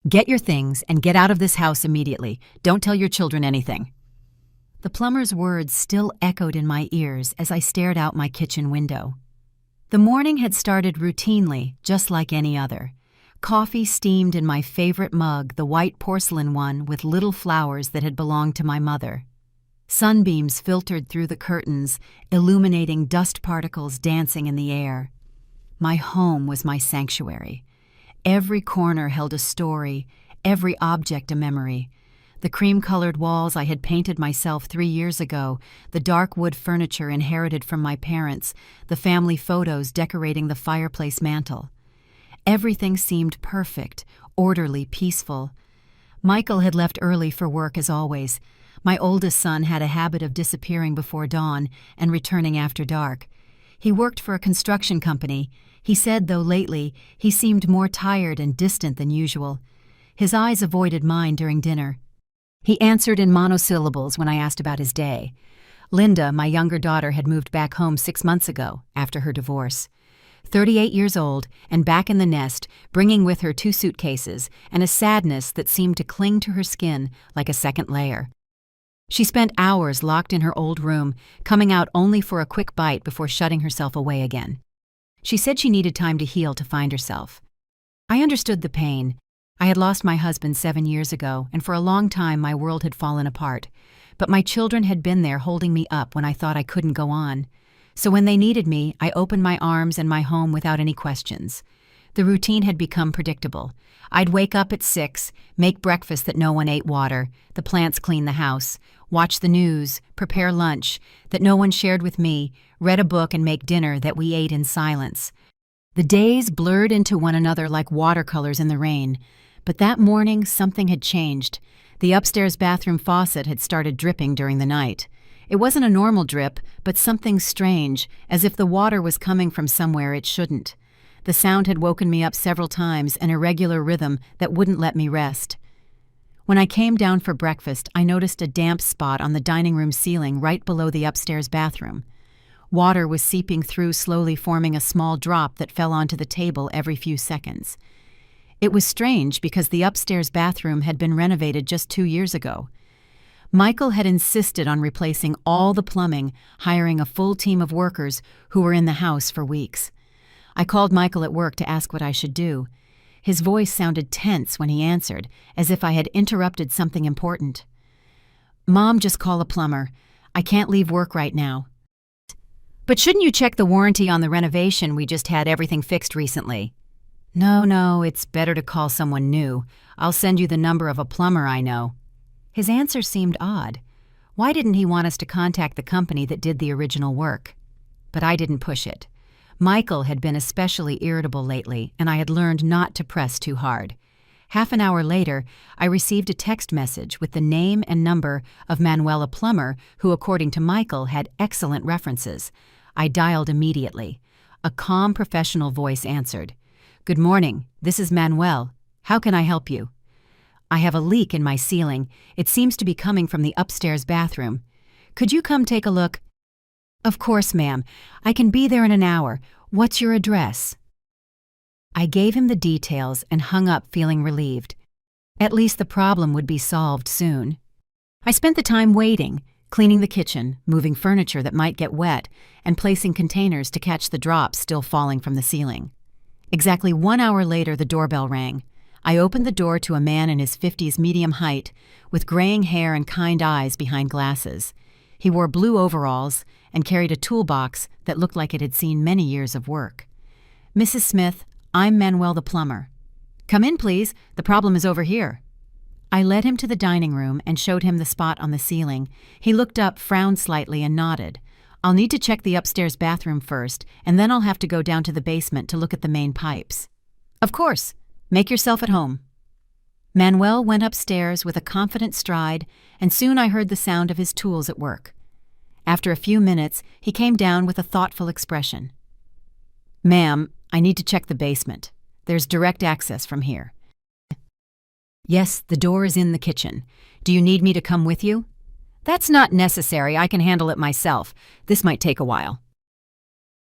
Get your things and get out of this house immediately. Don't tell your children anything." The plumber's words still echoed in my ears as I stared out my kitchen window. The morning had started routinely, just like any other. Coffee steamed in my favorite mug, the white porcelain one with little flowers that had belonged to my mother. Sunbeams filtered through the curtains, illuminating dust particles dancing in the air. My home was my sanctuary. Every corner held a story, every object a memory. The cream-colored walls I had painted myself 3 years ago, the dark wood furniture inherited from my parents, the family photos decorating the fireplace mantel. Everything seemed perfect, orderly, peaceful. Michael had left early for work as always. My oldest son had a habit of disappearing before dawn and returning after dark. He worked for a construction company. He said, though lately, he seemed more tired and distant than usual. His eyes avoided mine during dinner. He answered in monosyllables when I asked about his day. Linda, my younger daughter, had moved back home 6 months ago, after her divorce. 38 years old, and back in the nest, bringing with her 2 suitcases and a sadness that seemed to cling to her skin like a second layer. She spent hours locked in her old room, coming out only for a quick bite before shutting herself away again. She said she needed time to heal to find herself. I understood the pain. I had lost my husband 7 years ago, and for a long time my world had fallen apart. But my children had been there holding me up when I thought I couldn't go on. So when they needed me, I opened my arms and my home without any questions. The routine had become predictable. I'd wake up at 6, make breakfast that no one ate water, the plants clean the house, watch the news, prepare lunch that no one shared with me, read a book and make dinner that we ate in silence. The days blurred into one another like watercolors in the rain. But that morning, something had changed. The upstairs bathroom faucet had started dripping during the night. It wasn't a normal drip, but something strange, as if the water was coming from somewhere it shouldn't. The sound had woken me up several times, an irregular rhythm that wouldn't let me rest. When I came down for breakfast, I noticed a damp spot on the dining room ceiling right below the upstairs bathroom. Water was seeping through, slowly forming a small drop that fell onto the table every few seconds. It was strange because the upstairs bathroom had been renovated just 2 years ago. Michael had insisted on replacing all the plumbing, hiring a full team of workers who were in the house for weeks. I called Michael at work to ask what I should do. His voice sounded tense when he answered, as if I had interrupted something important. "Mom, just call a plumber. I can't leave work right now." "But shouldn't you check the warranty on the renovation? We just had everything fixed recently." No, it's better to call someone new. I'll send you the number of a plumber I know." His answer seemed odd. Why didn't he want us to contact the company that did the original work? But I didn't push it. Michael had been especially irritable lately, and I had learned not to press too hard. Half an hour later, I received a text message with the name and number of Manuel, a plumber, who, according to Michael, had excellent references. I dialed immediately. A calm, professional voice answered. "Good morning. This is Manuel. How can I help you?" "I have a leak in my ceiling. It seems to be coming from the upstairs bathroom. Could you come take a look?" "Of course, ma'am. I can be there in an hour. What's your address?" I gave him the details and hung up feeling relieved. At least the problem would be solved soon. I spent the time waiting, cleaning the kitchen, moving furniture that might get wet, and placing containers to catch the drops still falling from the ceiling. Exactly 1 hour later, the doorbell rang. I opened the door to a man in his 50s, medium height, with graying hair and kind eyes behind glasses. He wore blue overalls and carried a toolbox that looked like it had seen many years of work. "Mrs. Smith, I'm Manuel the plumber." "Come in, please. The problem is over here." I led him to the dining room and showed him the spot on the ceiling. He looked up, frowned slightly, and nodded. "I'll need to check the upstairs bathroom first, and then I'll have to go down to the basement to look at the main pipes." "Of course. Make yourself at home." Manuel went upstairs with a confident stride, and soon I heard the sound of his tools at work. After a few minutes, he came down with a thoughtful expression. "Ma'am, I need to check the basement. There's direct access from here." "Yes, the door is in the kitchen. Do you need me to come with you?" "That's not necessary. I can handle it myself. This might take a while."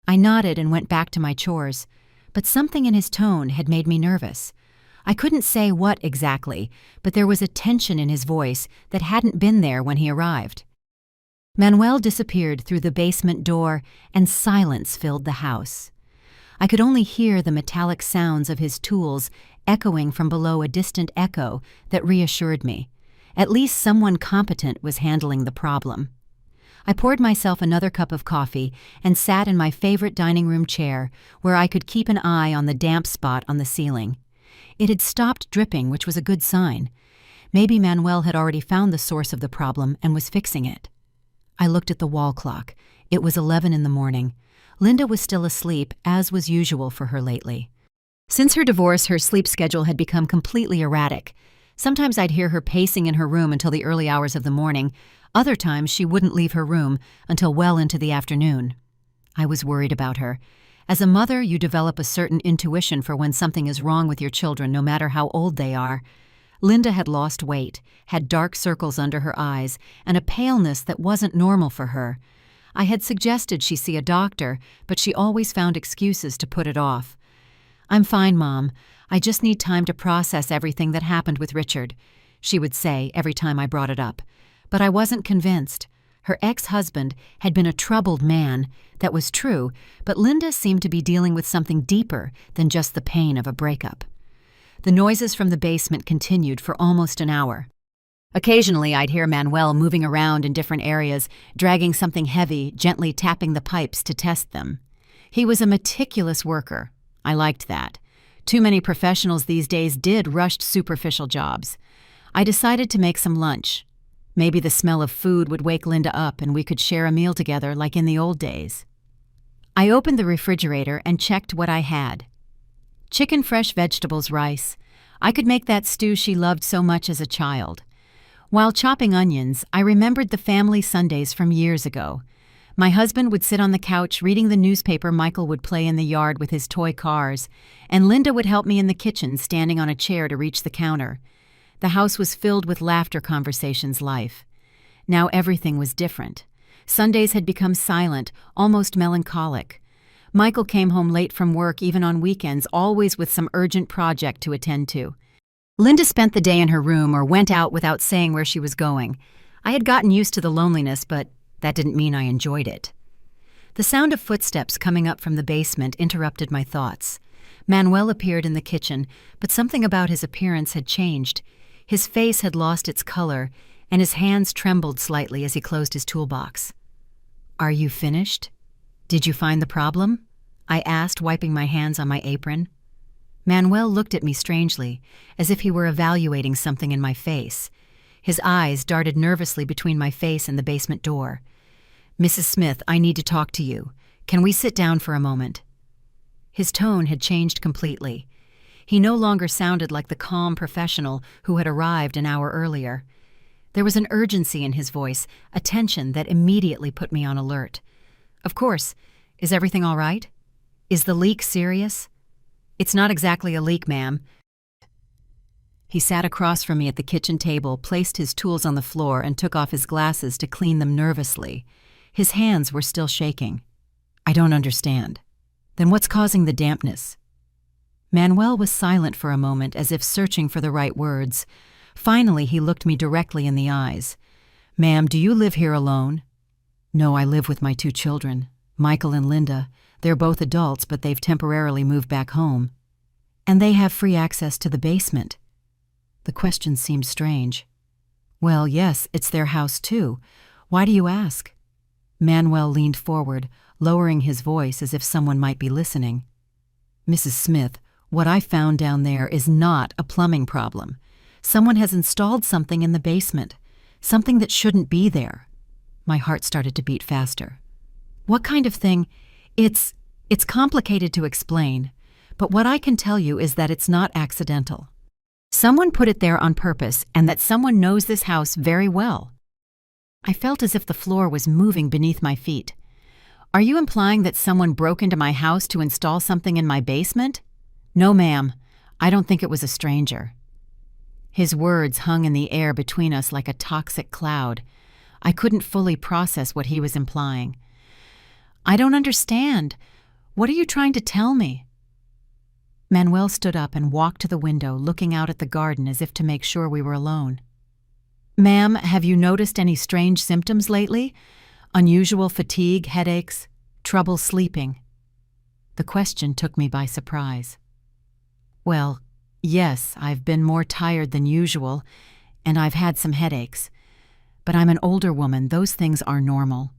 I nodded and went back to my chores, but something in his tone had made me nervous. I couldn't say what exactly, but there was a tension in his voice that hadn't been there when he arrived. Manuel disappeared through the basement door, and silence filled the house. I could only hear the metallic sounds of his tools echoing from below, a distant echo that reassured me. At least someone competent was handling the problem. I poured myself another cup of coffee and sat in my favorite dining room chair, where I could keep an eye on the damp spot on the ceiling. It had stopped dripping, which was a good sign. Maybe Manuel had already found the source of the problem and was fixing it. I looked at the wall clock. It was 11 in the morning. Linda was still asleep, as was usual for her lately. Since her divorce, her sleep schedule had become completely erratic. Sometimes I'd hear her pacing in her room until the early hours of the morning. Other times she wouldn't leave her room until well into the afternoon. I was worried about her. As a mother, you develop a certain intuition for when something is wrong with your children, no matter how old they are. Linda had lost weight, had dark circles under her eyes, and a paleness that wasn't normal for her. I had suggested she see a doctor, but she always found excuses to put it off. "I'm fine, Mom. I just need time to process everything that happened with Richard," she would say every time I brought it up. But I wasn't convinced. Her ex-husband had been a troubled man. That was true, but Linda seemed to be dealing with something deeper than just the pain of a breakup. The noises from the basement continued for almost an hour. Occasionally, I'd hear Manuel moving around in different areas, dragging something heavy, gently tapping the pipes to test them. He was a meticulous worker. I liked that. Too many professionals these days did rushed, superficial jobs. I decided to make some lunch. Maybe the smell of food would wake Linda up and we could share a meal together like in the old days. I opened the refrigerator and checked what I had. Chicken, fresh vegetables, rice. I could make that stew she loved so much as a child. While chopping onions, I remembered the family Sundays from years ago. My husband would sit on the couch reading the newspaper, Michael would play in the yard with his toy cars, and Linda would help me in the kitchen, standing on a chair to reach the counter. The house was filled with laughter, conversations, life. Now everything was different. Sundays had become silent, almost melancholic. Michael came home late from work, even on weekends, always with some urgent project to attend to. Linda spent the day in her room or went out without saying where she was going. I had gotten used to the loneliness, but that didn't mean I enjoyed it. The sound of footsteps coming up from the basement interrupted my thoughts. Manuel appeared in the kitchen, but something about his appearance had changed. His face had lost its color, and his hands trembled slightly as he closed his toolbox. "Are you finished? Did you find the problem?" I asked, wiping my hands on my apron. Manuel looked at me strangely, as if he were evaluating something in my face. His eyes darted nervously between my face and the basement door. "Mrs. Smith, I need to talk to you. Can we sit down for a moment?" His tone had changed completely. He no longer sounded like the calm professional who had arrived an hour earlier. There was an urgency in his voice, a tension that immediately put me on alert. "Of course. Is everything all right? Is the leak serious?" "It's not exactly a leak, ma'am." He sat across from me at the kitchen table, placed his tools on the floor, and took off his glasses to clean them nervously. His hands were still shaking. "I don't understand. Then what's causing the dampness?" Manuel was silent for a moment, as if searching for the right words. Finally, he looked me directly in the eyes. "Ma'am, do you live here alone?" "No, I live with my 2 children, Michael and Linda. They're both adults, but they've temporarily moved back home." "And they have free access to the basement?" The question seemed strange. "Well, yes, it's their house too. Why do you ask?" Manuel leaned forward, lowering his voice as if someone might be listening. "Mrs. Smith, what I found down there is not a plumbing problem. Someone has installed something in the basement, something that shouldn't be there." My heart started to beat faster. "What kind of thing?" It's complicated to explain, but what I can tell you is that it's not accidental. Someone put it there on purpose, and that someone knows this house very well." I felt as if the floor was moving beneath my feet. "Are you implying that someone broke into my house to install something in my basement?" "No, ma'am. I don't think it was a stranger." His words hung in the air between us like a toxic cloud. I couldn't fully process what he was implying. "I don't understand. What are you trying to tell me?" Manuel stood up and walked to the window, looking out at the garden as if to make sure we were alone. "Ma'am, have you noticed any strange symptoms lately? Unusual fatigue, headaches, trouble sleeping?" The question took me by surprise. "Well, yes, I've been more tired than usual, and I've had some headaches. But I'm an older woman, those things are normal."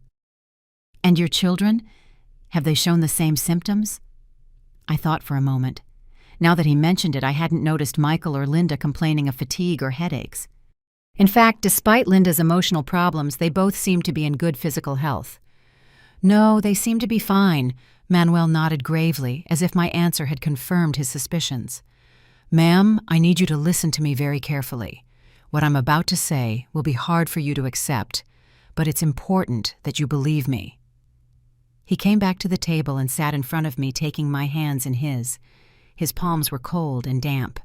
"And your children? Have they shown the same symptoms?" I thought for a moment. Now that he mentioned it, I hadn't noticed Michael or Linda complaining of fatigue or headaches. In fact, despite Linda's emotional problems, they both seemed to be in good physical health. "No, they seem to be fine," Manuel nodded gravely, as if my answer had confirmed his suspicions. "Ma'am, I need you to listen to me very carefully. What I'm about to say will be hard for you to accept, but it's important that you believe me." He came back to the table and sat in front of me, taking my hands in his. His palms were cold and damp.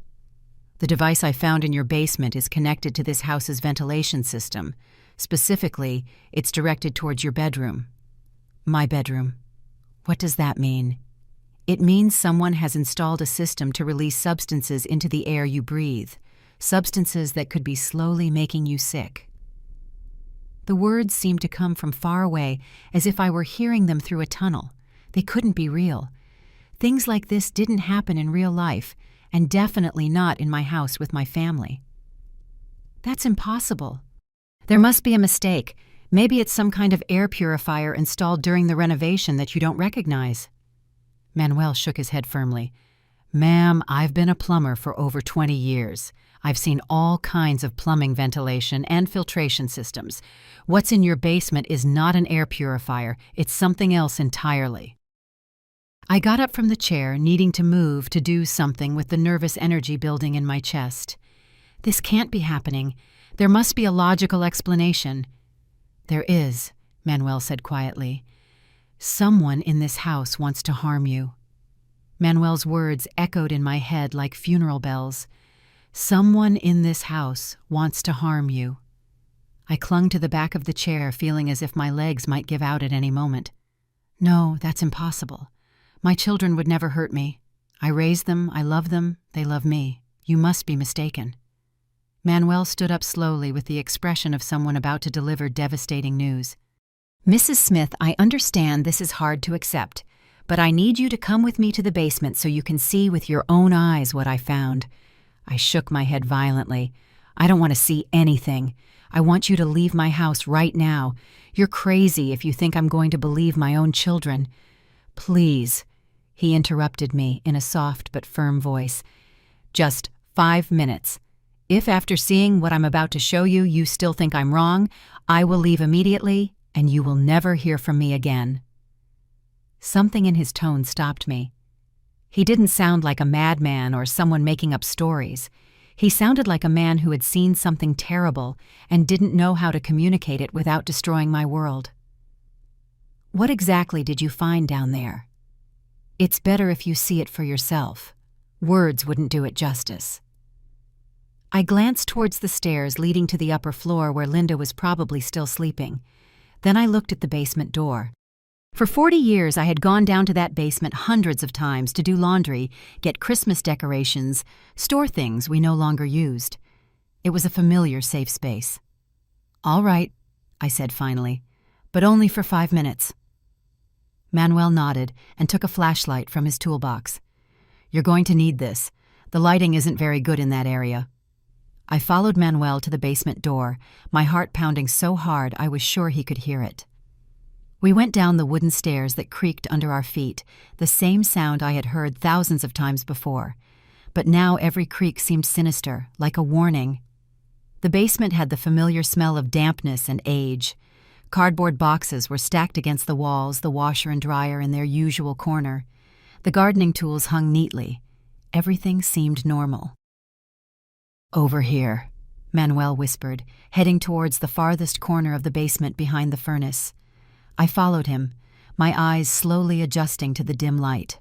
"The device I found in your basement is connected to this house's ventilation system. Specifically, it's directed towards your bedroom." "My bedroom. What does that mean?" "It means someone has installed a system to release substances into the air you breathe, substances that could be slowly making you sick." The words seemed to come from far away, as if I were hearing them through a tunnel. They couldn't be real. Things like this didn't happen in real life, and definitely not in my house with my family. "That's impossible. There must be a mistake. Maybe it's some kind of air purifier installed during the renovation that you don't recognize." Manuel shook his head firmly. "Ma'am, I've been a plumber for over 20 years. I've seen all kinds of plumbing ventilation and filtration systems. What's in your basement is not an air purifier. It's something else entirely." I got up from the chair, needing to move to do something with the nervous energy building in my chest. "This can't be happening. There must be a logical explanation." "There is," Manuel said quietly. "Someone in this house wants to harm you." Manuel's words echoed in my head like funeral bells. "Someone in this house wants to harm you." I clung to the back of the chair, feeling as if my legs might give out at any moment. "No, that's impossible. My children would never hurt me. I raised them, I love them, they love me. You must be mistaken." Manuel stood up slowly with the expression of someone about to deliver devastating news. "Mrs. Smith, I understand this is hard to accept, but I need you to come with me to the basement so you can see with your own eyes what I found." I shook my head violently. "I don't want to see anything. I want you to leave my house right now. You're crazy if you think I'm going to believe my own children." "Please," he interrupted me in a soft but firm voice. "Just 5 minutes. If after seeing what I'm about to show you, you still think I'm wrong, I will leave immediately, and you will never hear from me again." Something in his tone stopped me. He didn't sound like a madman or someone making up stories. He sounded like a man who had seen something terrible and didn't know how to communicate it without destroying my world. "What exactly did you find down there?" "It's better if you see it for yourself. Words wouldn't do it justice." I glanced towards the stairs leading to the upper floor where Linda was probably still sleeping. Then I looked at the basement door. For 40 years I had gone down to that basement hundreds of times to do laundry, get Christmas decorations, store things we no longer used. It was a familiar safe space. "All right," I said finally, "but only for 5 minutes." Manuel nodded and took a flashlight from his toolbox. "You're going to need this. The lighting isn't very good in that area." I followed Manuel to the basement door, my heart pounding so hard I was sure he could hear it. We went down the wooden stairs that creaked under our feet, the same sound I had heard thousands of times before. But now every creak seemed sinister, like a warning. The basement had the familiar smell of dampness and age. Cardboard boxes were stacked against the walls, the washer and dryer in their usual corner. The gardening tools hung neatly. Everything seemed normal. "Over here," Manuel whispered, heading towards the farthest corner of the basement behind the furnace. I followed him, my eyes slowly adjusting to the dim light.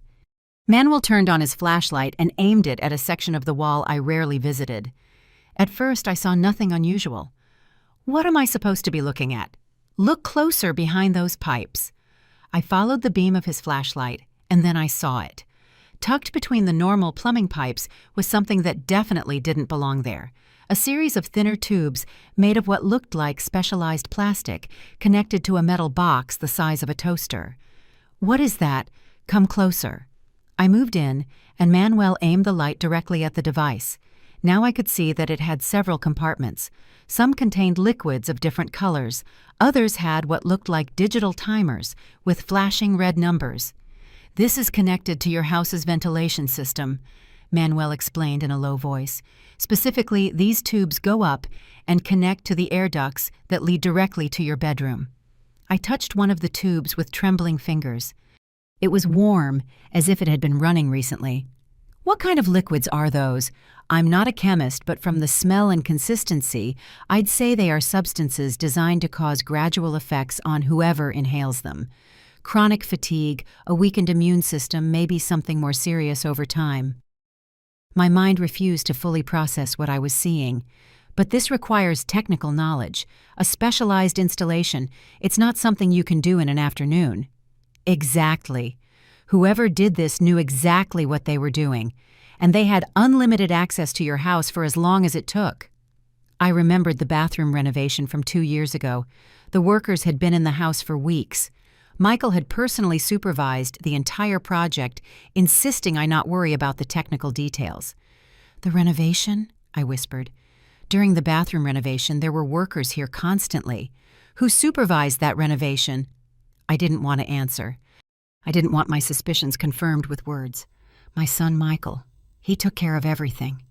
Manuel turned on his flashlight and aimed it at a section of the wall I rarely visited. At first, I saw nothing unusual. What am I supposed to be looking at? Look closer behind those pipes. I followed the beam of his flashlight, and then I saw it. Tucked between the normal plumbing pipes was something that definitely didn't belong there. A series of thinner tubes made of what looked like specialized plastic, connected to a metal box the size of a toaster. "What is that? Come closer." I moved in, and Manuel aimed the light directly at the device. Now I could see that it had several compartments. Some contained liquids of different colors. Others had what looked like digital timers with flashing red numbers. "This is connected to your house's ventilation system," Manuel explained in a low voice. "Specifically, these tubes go up and connect to the air ducts that lead directly to your bedroom." I touched one of the tubes with trembling fingers. It was warm, as if it had been running recently. "What kind of liquids are those?" "I'm not a chemist, but from the smell and consistency, I'd say they are substances designed to cause gradual effects on whoever inhales them. Chronic fatigue, a weakened immune system, maybe something more serious over time." My mind refused to fully process what I was seeing. "But this requires technical knowledge, a specialized installation. It's not something you can do in an afternoon." "Exactly. Whoever did this knew exactly what they were doing, and they had unlimited access to your house for as long as it took." I remembered the bathroom renovation from 2 years ago. The workers had been in the house for weeks. Michael had personally supervised the entire project, insisting I not worry about the technical details. "The renovation?" I whispered. "During the bathroom renovation, there were workers here constantly. Who supervised that renovation?" I didn't want to answer. I didn't want my suspicions confirmed with words. "My son Michael. He took care of everything."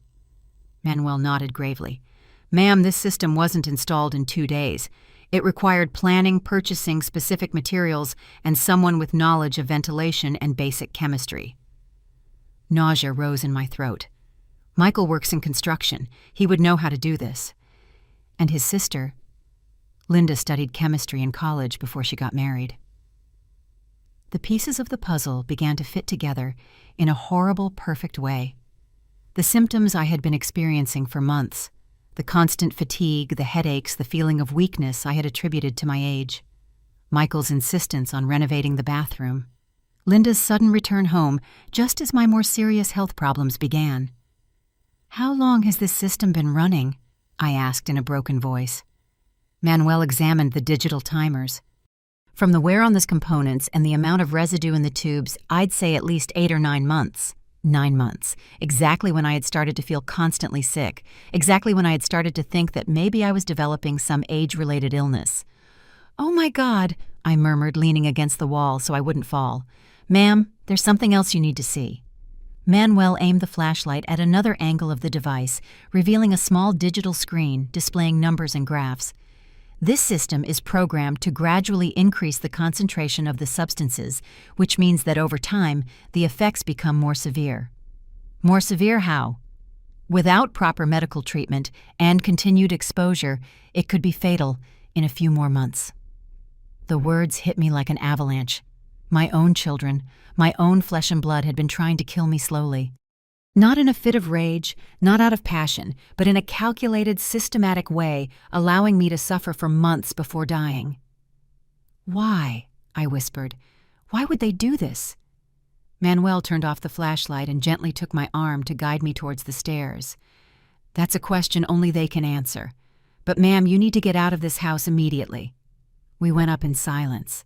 Manuel nodded gravely. "Ma'am, this system wasn't installed in 2 days. It required planning, purchasing specific materials, and someone with knowledge of ventilation and basic chemistry." Nausea rose in my throat. Michael works in construction. He would know how to do this. And his sister, Linda, studied chemistry in college before she got married. The pieces of the puzzle began to fit together in a horrible, perfect way. The symptoms I had been experiencing for months, the constant fatigue, the headaches, the feeling of weakness I had attributed to my age. Michael's insistence on renovating the bathroom. Linda's sudden return home just as my more serious health problems began. "How long has this system been running?" I asked in a broken voice. Manuel examined the digital timers. "From the wear on the components and the amount of residue in the tubes, I'd say at least 8 or 9 months. 9 months. Exactly when I had started to feel constantly sick. Exactly when I had started to think that maybe I was developing some age-related illness." "Oh my God," I murmured, leaning against the wall so I wouldn't fall. "Ma'am, there's something else you need to see." Manuel aimed the flashlight at another angle of the device, revealing a small digital screen displaying numbers and graphs. "This system is programmed to gradually increase the concentration of the substances, which means that over time, the effects become more severe." "More severe how?" "Without proper medical treatment and continued exposure, it could be fatal in a few more months." The words hit me like an avalanche. My own children, my own flesh and blood had been trying to kill me slowly. Not in a fit of rage, not out of passion, but in a calculated, systematic way, allowing me to suffer for months before dying. "Why?" I whispered. "Why would they do this?" Manuel turned off the flashlight and gently took my arm to guide me towards the stairs. "That's a question only they can answer. But ma'am, you need to get out of this house immediately." We went up in silence.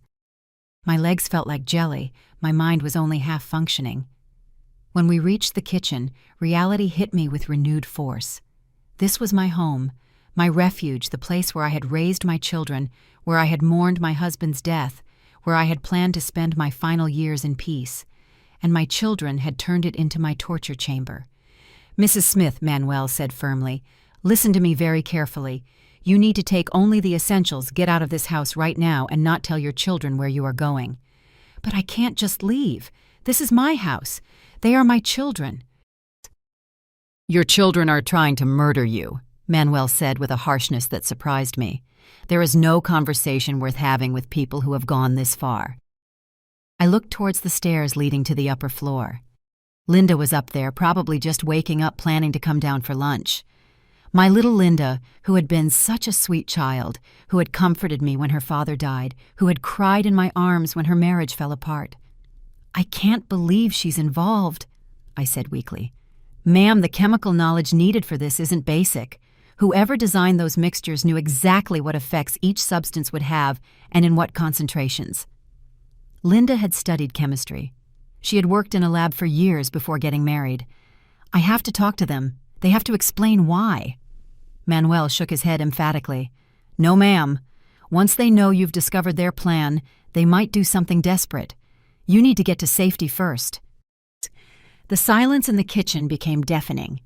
My legs felt like jelly, my mind was only half functioning. When we reached the kitchen, reality hit me with renewed force. This was my home, my refuge, the place where I had raised my children, where I had mourned my husband's death, where I had planned to spend my final years in peace. And my children had turned it into my torture chamber. "Mrs. Smith," Manuel said firmly, "listen to me very carefully. You need to take only the essentials, get out of this house right now, and not tell your children where you are going." "But I can't just leave. This is my house. They are my children." "Your children are trying to murder you," Manuel said with a harshness that surprised me. "There is no conversation worth having with people who have gone this far." I looked towards the stairs leading to the upper floor. Linda was up there, probably just waking up, planning to come down for lunch. My little Linda, who had been such a sweet child, who had comforted me when her father died, who had cried in my arms when her marriage fell apart. "I can't believe she's involved," I said weakly. "Ma'am, the chemical knowledge needed for this isn't basic. Whoever designed those mixtures knew exactly what effects each substance would have and in what concentrations." Linda had studied chemistry. She had worked in a lab for years before getting married. "I have to talk to them. They have to explain why." Manuel shook his head emphatically. "No, ma'am. Once they know you've discovered their plan, they might do something desperate. You need to get to safety first." The silence in the kitchen became deafening.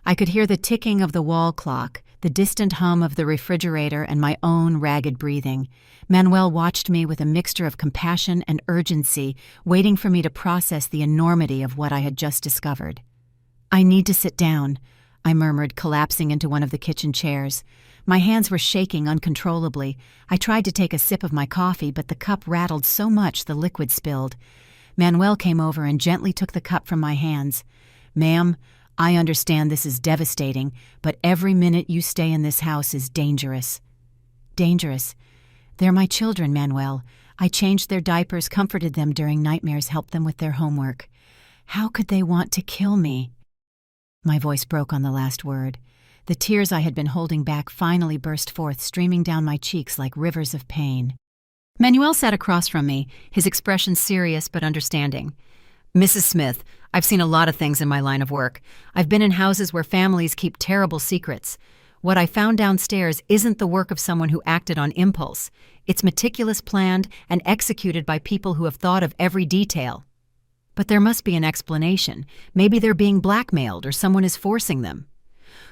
I could hear the ticking of the wall clock, the distant hum of the refrigerator, and my own ragged breathing. Manuel watched me with a mixture of compassion and urgency, waiting for me to process the enormity of what I had just discovered. "I need to sit down," I murmured, collapsing into one of the kitchen chairs. My hands were shaking uncontrollably. I tried to take a sip of my coffee, but the cup rattled so much the liquid spilled. Manuel came over and gently took the cup from my hands. "Ma'am, I understand this is devastating, but every minute you stay in this house is dangerous." "Dangerous? They're my children, Manuel. I changed their diapers, comforted them during nightmares, helped them with their homework. How could they want to kill me?" My voice broke on the last word. The tears I had been holding back finally burst forth, streaming down my cheeks like rivers of pain. Manuel sat across from me, his expression serious but understanding. "Mrs. Smith, I've seen a lot of things in my line of work. I've been in houses where families keep terrible secrets. What I found downstairs isn't the work of someone who acted on impulse. It's meticulous, planned, and executed by people who have thought of every detail. But there must be an explanation. Maybe they're being blackmailed or someone is forcing them.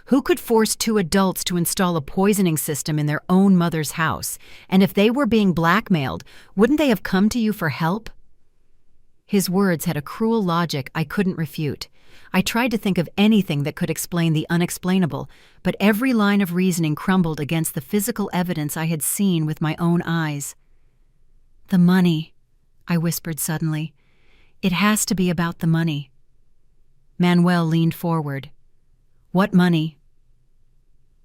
Who could force two adults to install a poisoning system in their own mother's house? And if they were being blackmailed, wouldn't they have come to you for help?" His words had a cruel logic I couldn't refute. I tried to think of anything that could explain the unexplainable, but every line of reasoning crumbled against the physical evidence I had seen with my own eyes. "The money," I whispered suddenly. "It has to be about the money." Manuel leaned forward. "What money?"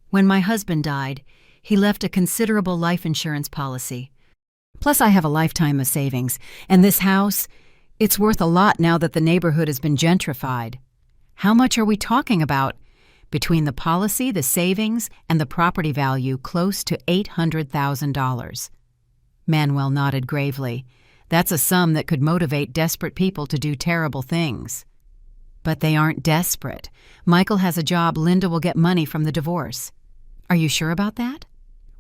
"When my husband died, he left a considerable life insurance policy. Plus I have a lifetime of savings, and this house, it's worth a lot now that the neighborhood has been gentrified." "How much are we talking about?" "Between the policy, the savings, and the property value, close to $800,000. Manuel nodded gravely. "That's a sum that could motivate desperate people to do terrible things." "But they aren't desperate. Michael has a job. Linda will get money from the divorce." "Are you sure about that?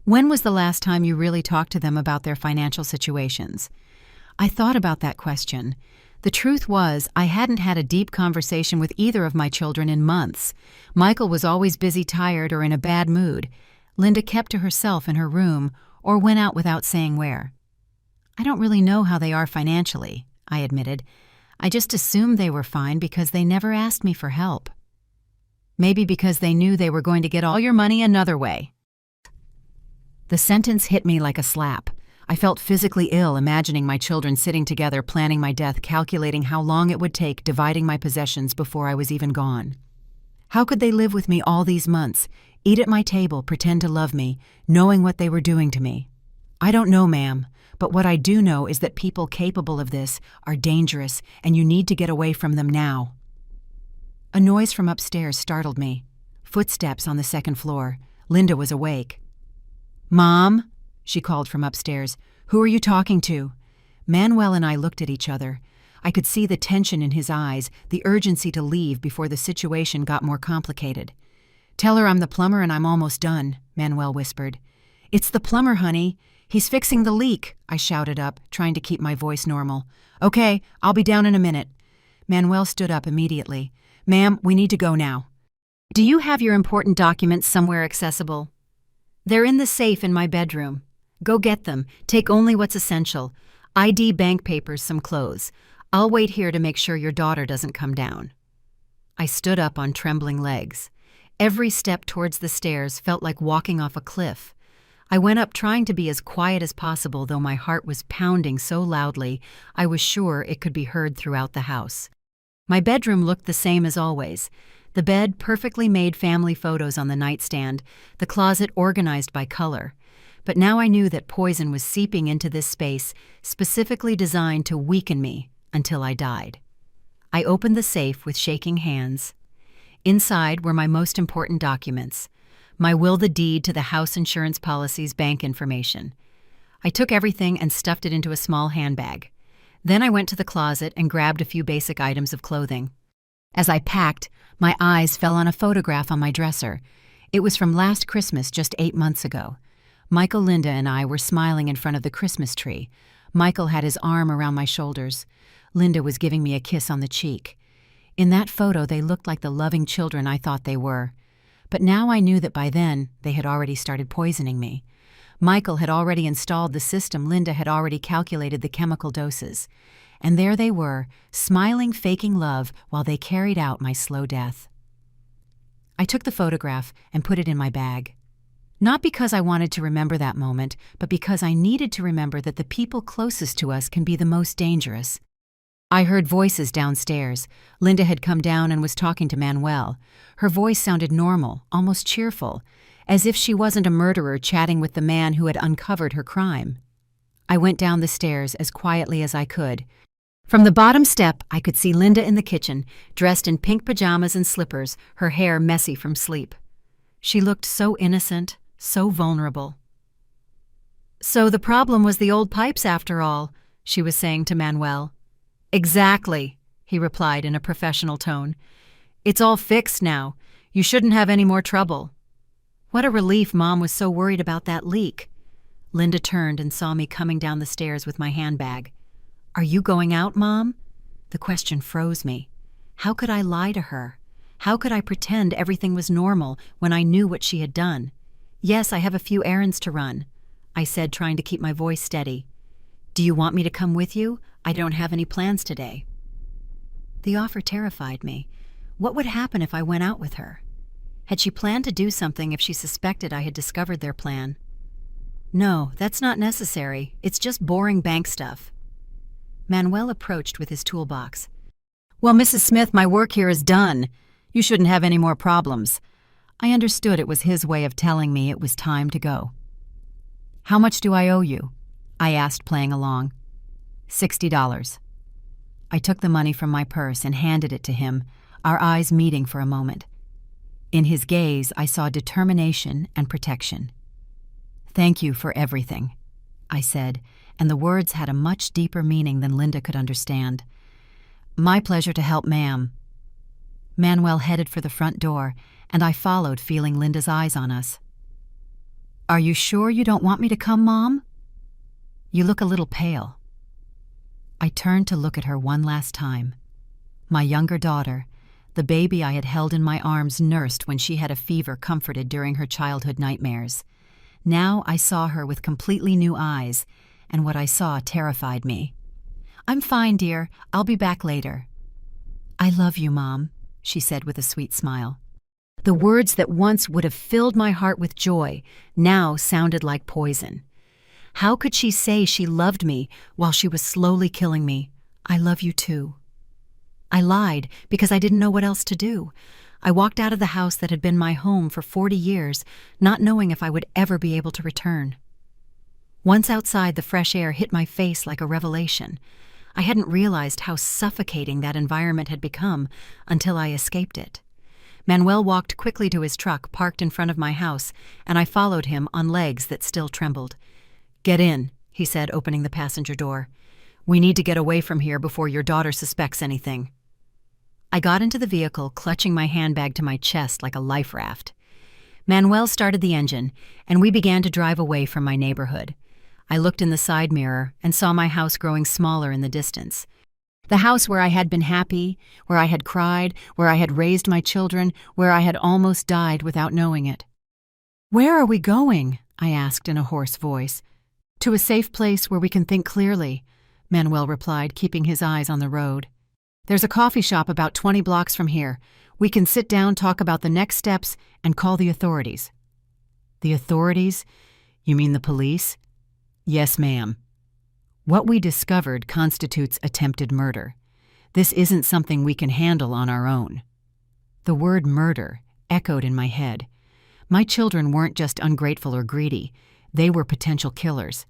When was the last time you really talked to them about their financial situations?" I thought about that question. The truth was, I hadn't had a deep conversation with either of my children in months. Michael was always busy, tired, or in a bad mood. Linda kept to herself in her room or went out without saying where. "I don't really know how they are financially," I admitted. "I just assumed they were fine because they never asked me for help." "Maybe because they knew they were going to get all your money another way." The sentence hit me like a slap. I felt physically ill imagining my children sitting together planning my death, calculating how long it would take, dividing my possessions before I was even gone. How could they live with me all these months, eat at my table, pretend to love me, knowing what they were doing to me? "I don't know, ma'am, but what I do know is that people capable of this are dangerous, and you need to get away from them now." A noise from upstairs startled me. Footsteps on the second floor. Linda was awake. "Mom," she called from upstairs. "Who are you talking to?" Manuel and I looked at each other. I could see the tension in his eyes, the urgency to leave before the situation got more complicated. "Tell her I'm the plumber and I'm almost done," Manuel whispered. "It's the plumber, honey. He's fixing the leak," I shouted up, trying to keep my voice normal. "Okay, I'll be down in a minute." Manuel stood up immediately. "Ma'am, we need to go now." "Do you have your important documents somewhere accessible?" "They're in the safe in my bedroom." "Go get them. Take only what's essential. ID, bank papers, some clothes. I'll wait here to make sure your daughter doesn't come down." I stood up on trembling legs. Every step towards the stairs felt like walking off a cliff. I went up trying to be as quiet as possible, though my heart was pounding so loudly I was sure it could be heard throughout the house. My bedroom looked the same as always. The bed, perfectly made family photos on the nightstand, the closet organized by color. But now I knew that poison was seeping into this space, specifically designed to weaken me until I died. I opened the safe with shaking hands. Inside were my most important documents: my will, the deed to the house insurance policy's bank information. I took everything and stuffed it into a small handbag. Then I went to the closet and grabbed a few basic items of clothing. As I packed, my eyes fell on a photograph on my dresser. It was from last Christmas, just 8 months ago. Michael, Linda, and I were smiling in front of the Christmas tree. Michael had his arm around my shoulders. Linda was giving me a kiss on the cheek. In that photo, they looked like the loving children I thought they were. But now I knew that by then, they had already started poisoning me. Michael had already installed the system. Linda had already calculated the chemical doses. And there they were, smiling, faking love while they carried out my slow death. I took the photograph and put it in my bag. Not because I wanted to remember that moment, but because I needed to remember that the people closest to us can be the most dangerous. I heard voices downstairs. Linda had come down and was talking to Manuel. Her voice sounded normal, almost cheerful, as if she wasn't a murderer chatting with the man who had uncovered her crime. I went down the stairs as quietly as I could. From the bottom step, I could see Linda in the kitchen, dressed in pink pajamas and slippers, her hair messy from sleep. She looked so innocent, so vulnerable. "So the problem was the old pipes after all," she was saying to Manuel. "Exactly," he replied in a professional tone. "It's all fixed now. You shouldn't have any more trouble." What a relief Mom was so worried about that leak. Linda turned and saw me coming down the stairs with my handbag. "Are you going out, Mom?" The question froze me. How could I lie to her? How could I pretend everything was normal when I knew what she had done? "Yes, I have a few errands to run," I said, trying to keep my voice steady. "Do you want me to come with you? I don't have any plans today." The offer terrified me. What would happen if I went out with her? Had she planned to do something if she suspected I had discovered their plan? "No, that's not necessary. It's just boring bank stuff." Manuel approached with his toolbox. "Well, Mrs. Smith, my work here is done. You shouldn't have any more problems." I understood it was his way of telling me it was time to go. "How much do I owe you?" I asked, playing along. $60. I took the money from my purse and handed it to him, our eyes meeting for a moment. In his gaze, I saw determination and protection. "Thank you for everything," I said, and the words had a much deeper meaning than Linda could understand. "My pleasure to help, ma'am." Manuel headed for the front door, and I followed, feeling Linda's eyes on us. "Are you sure you don't want me to come, Mom? You look a little pale." I turned to look at her one last time. My younger daughter, the baby I had held in my arms nursed when she had a fever, comforted during her childhood nightmares. Now I saw her with completely new eyes, and what I saw terrified me. "I'm fine, dear. I'll be back later." "I love you, Mom," she said with a sweet smile. The words that once would have filled my heart with joy now sounded like poison. How could she say she loved me while she was slowly killing me? "I love you too." I lied because I didn't know what else to do. I walked out of the house that had been my home for 40 years, not knowing if I would ever be able to return. Once outside, the fresh air hit my face like a revelation. I hadn't realized how suffocating that environment had become until I escaped it. Manuel walked quickly to his truck parked in front of my house, and I followed him on legs that still trembled. "Get in," he said, opening the passenger door. "We need to get away from here before your daughter suspects anything." I got into the vehicle, clutching my handbag to my chest like a life raft. Manuel started the engine, and we began to drive away from my neighborhood. I looked in the side mirror and saw my house growing smaller in the distance. The house where I had been happy, where I had cried, where I had raised my children, where I had almost died without knowing it. "Where are we going?" I asked in a hoarse voice. "To a safe place where we can think clearly," Manuel replied, keeping his eyes on the road. "There's a coffee shop about 20 blocks from here. We can sit down, talk about the next steps, and call the authorities." "The authorities? You mean the police?" "Yes, ma'am. What we discovered constitutes attempted murder. This isn't something we can handle on our own." The word murder echoed in my head. My children weren't just ungrateful or greedy. They were potential killers.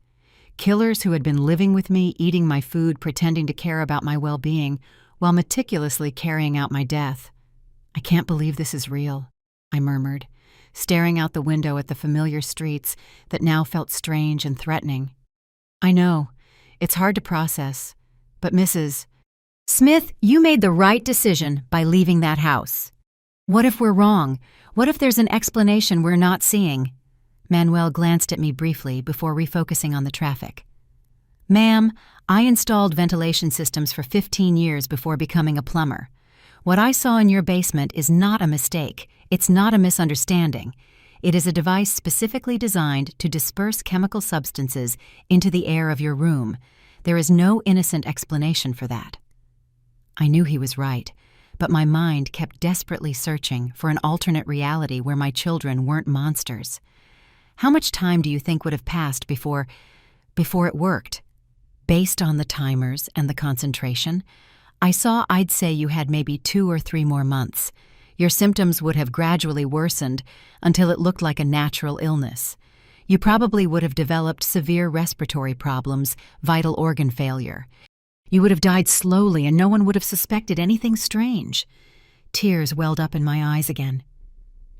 Killers who had been living with me, eating my food, pretending to care about my well-being. while meticulously carrying out my death. "I can't believe this is real," I murmured, staring out the window at the familiar streets that now felt strange and threatening. "I know. It's hard to process. But Mrs. Smith, you made the right decision by leaving that house. What if we're wrong? What if there's an explanation we're not seeing?" Manuel glanced at me briefly before refocusing on the traffic. "Ma'am, I installed ventilation systems for 15 years before becoming a plumber. What I saw in your basement is not a mistake. It's not a misunderstanding. It is a device specifically designed to disperse chemical substances into the air of your room. There is no innocent explanation for that." I knew he was right, but my mind kept desperately searching for an alternate reality where my children weren't monsters. How much time do you think would have passed before it worked? Based on the timers and the concentration, I saw I'd say you had maybe 2 or 3 more months. Your symptoms would have gradually worsened until it looked like a natural illness. You probably would have developed severe respiratory problems, vital organ failure. You would have died slowly and no one would have suspected anything strange. Tears welled up in my eyes again.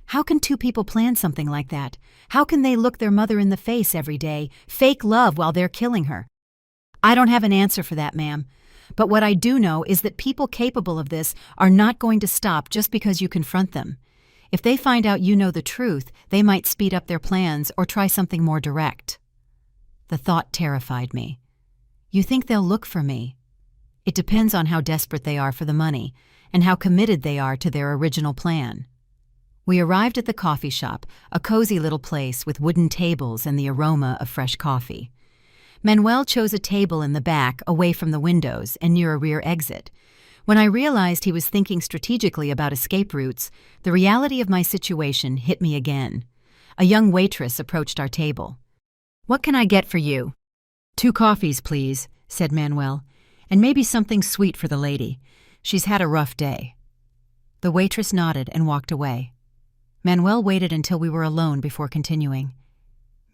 How can 2 people plan something like that? How can they look their mother in the face every day, fake love while they're killing her? I don't have an answer for that, ma'am. But what I do know is that people capable of this are not going to stop just because you confront them. If they find out you know the truth, they might speed up their plans or try something more direct. The thought terrified me. You think they'll look for me? It depends on how desperate they are for the money and how committed they are to their original plan. We arrived at the coffee shop, a cozy little place with wooden tables and the aroma of fresh coffee. Manuel chose a table in the back, away from the windows and near a rear exit. When I realized he was thinking strategically about escape routes, the reality of my situation hit me again. A young waitress approached our table. "What can I get for you?" "2 coffees, please," said Manuel, "and maybe something sweet for the lady. She's had a rough day." The waitress nodded and walked away. Manuel waited until we were alone before continuing.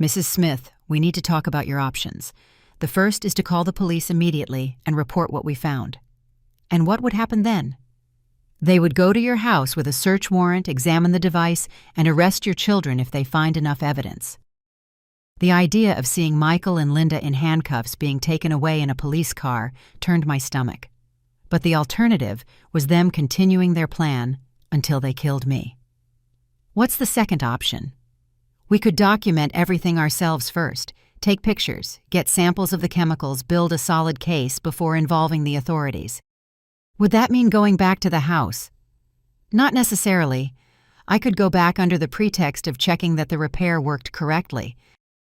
"Mrs. Smith, we need to talk about your options. The first is to call the police immediately and report what we found." "And what would happen then?" "They would go to your house with a search warrant, examine the device, and arrest your children if they find enough evidence." The idea of seeing Michael and Linda in handcuffs being taken away in a police car turned my stomach. But the alternative was them continuing their plan until they killed me. What's the second option? We could document everything ourselves first, take pictures, get samples of the chemicals, build a solid case before involving the authorities. Would that mean going back to the house? Not necessarily. I could go back under the pretext of checking that the repair worked correctly.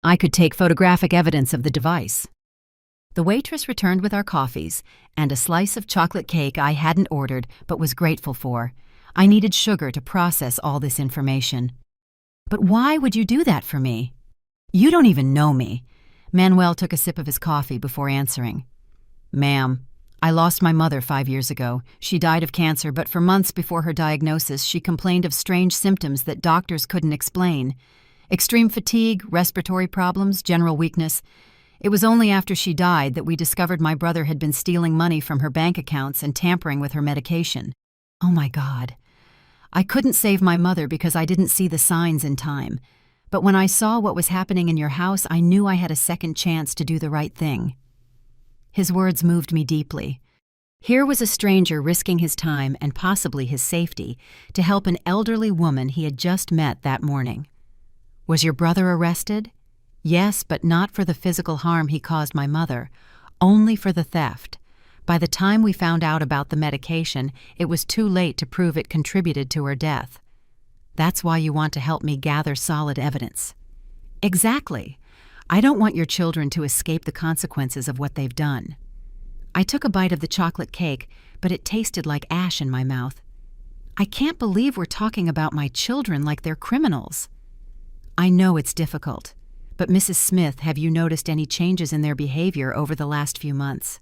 I could take photographic evidence of the device. The waitress returned with our coffees and a slice of chocolate cake I hadn't ordered but was grateful for. I needed sugar to process all this information. "But why would you do that for me?" "You don't even know me." Manuel took a sip of his coffee before answering. "Ma'am, I lost my mother 5 years ago. She died of cancer, but for months before her diagnosis, she complained of strange symptoms that doctors couldn't explain. Extreme fatigue, respiratory problems, general weakness. It was only after she died that we discovered my brother had been stealing money from her bank accounts and tampering with her medication. Oh my God. I couldn't save my mother because I didn't see the signs in time. But when I saw what was happening in your house, I knew I had a second chance to do the right thing." His words moved me deeply. Here was a stranger risking his time and possibly his safety to help an elderly woman he had just met that morning. "Was your brother arrested?" "Yes, but not for the physical harm he caused my mother, only for the theft. By the time we found out about the medication, it was too late to prove it contributed to her death." "That's why you want to help me gather solid evidence." "Exactly. I don't want your children to escape the consequences of what they've done." I took a bite of the chocolate cake, but it tasted like ash in my mouth. I can't believe we're talking about my children like they're criminals. "I know it's difficult, but Mrs. Smith, have you noticed any changes in their behavior over the last few months?"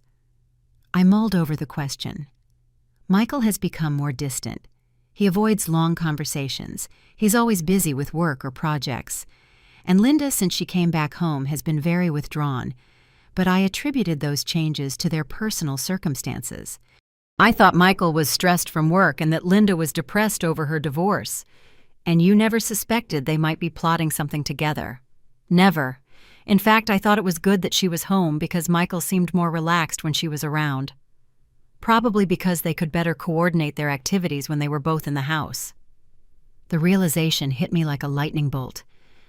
I mulled over the question. Michael has become more distant. He avoids long conversations. He's always busy with work or projects. And Linda, since she came back home, has been very withdrawn. But I attributed those changes to their personal circumstances. I thought Michael was stressed from work and that Linda was depressed over her divorce. And you never suspected they might be plotting something together. Never. In fact, I thought it was good that she was home because Michael seemed more relaxed when she was around. Probably because they could better coordinate their activities when they were both in the house. The realization hit me like a lightning bolt.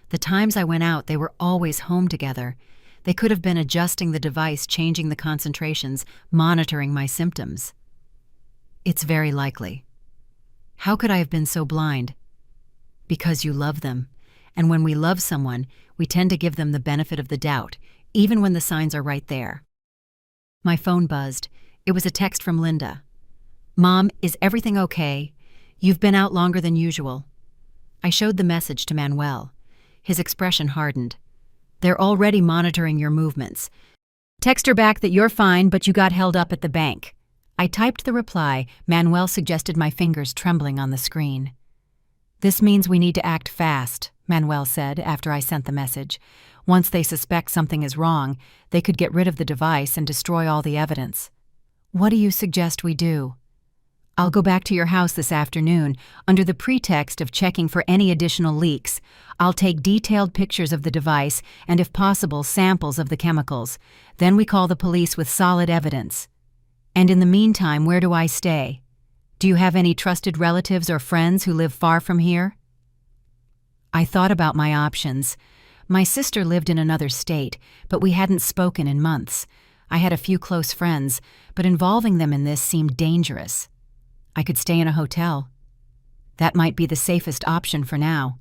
The times I went out, they were always home together. They could have been adjusting the device, changing the concentrations, monitoring my symptoms. It's very likely. How could I have been so blind? Because you love them. And when we love someone, we tend to give them the benefit of the doubt, even when the signs are right there. My phone buzzed. It was a text from Linda. "Mom, is everything okay? You've been out longer than usual." I showed the message to Manuel. His expression hardened. "They're already monitoring your movements. Text her back that you're fine, but you got held up at the bank." I typed the reply. Manuel suggested, my fingers trembling on the screen. "This means we need to act fast," Manuel said after I sent the message. "Once they suspect something is wrong, they could get rid of the device and destroy all the evidence." "What do you suggest we do?" "I'll go back to your house this afternoon. Under the pretext of checking for any additional leaks, I'll take detailed pictures of the device and, if possible, samples of the chemicals. Then we call the police with solid evidence. And in the meantime, where do I stay? Do you have any trusted relatives or friends who live far from here?" I thought about my options. My sister lived in another state, but we hadn't spoken in months. I had a few close friends, but involving them in this seemed dangerous. I could stay in a hotel. That might be the safest option for now.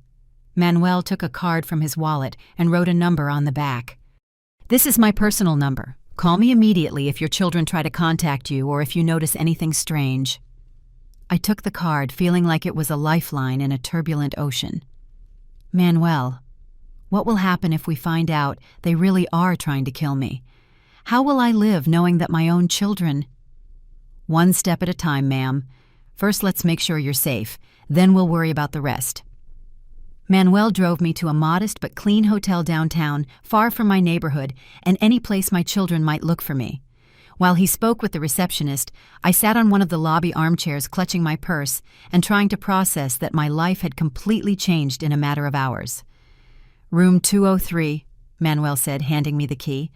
Manuel took a card from his wallet and wrote a number on the back. "This is my personal number. Call me immediately if your children try to contact you or if you notice anything strange." I took the card, feeling like it was a lifeline in a turbulent ocean. "Manuel, what will happen if we find out they really are trying to kill me? How will I live knowing that my own children—" "One step at a time, ma'am. First, let's make sure you're safe. Then we'll worry about the rest." Manuel drove me to a modest but clean hotel downtown, far from my neighborhood and any place my children might look for me. While he spoke with the receptionist, I sat on one of the lobby armchairs clutching my purse and trying to process that my life had completely changed in a matter of hours. "Room 203, Manuel said, handing me the key.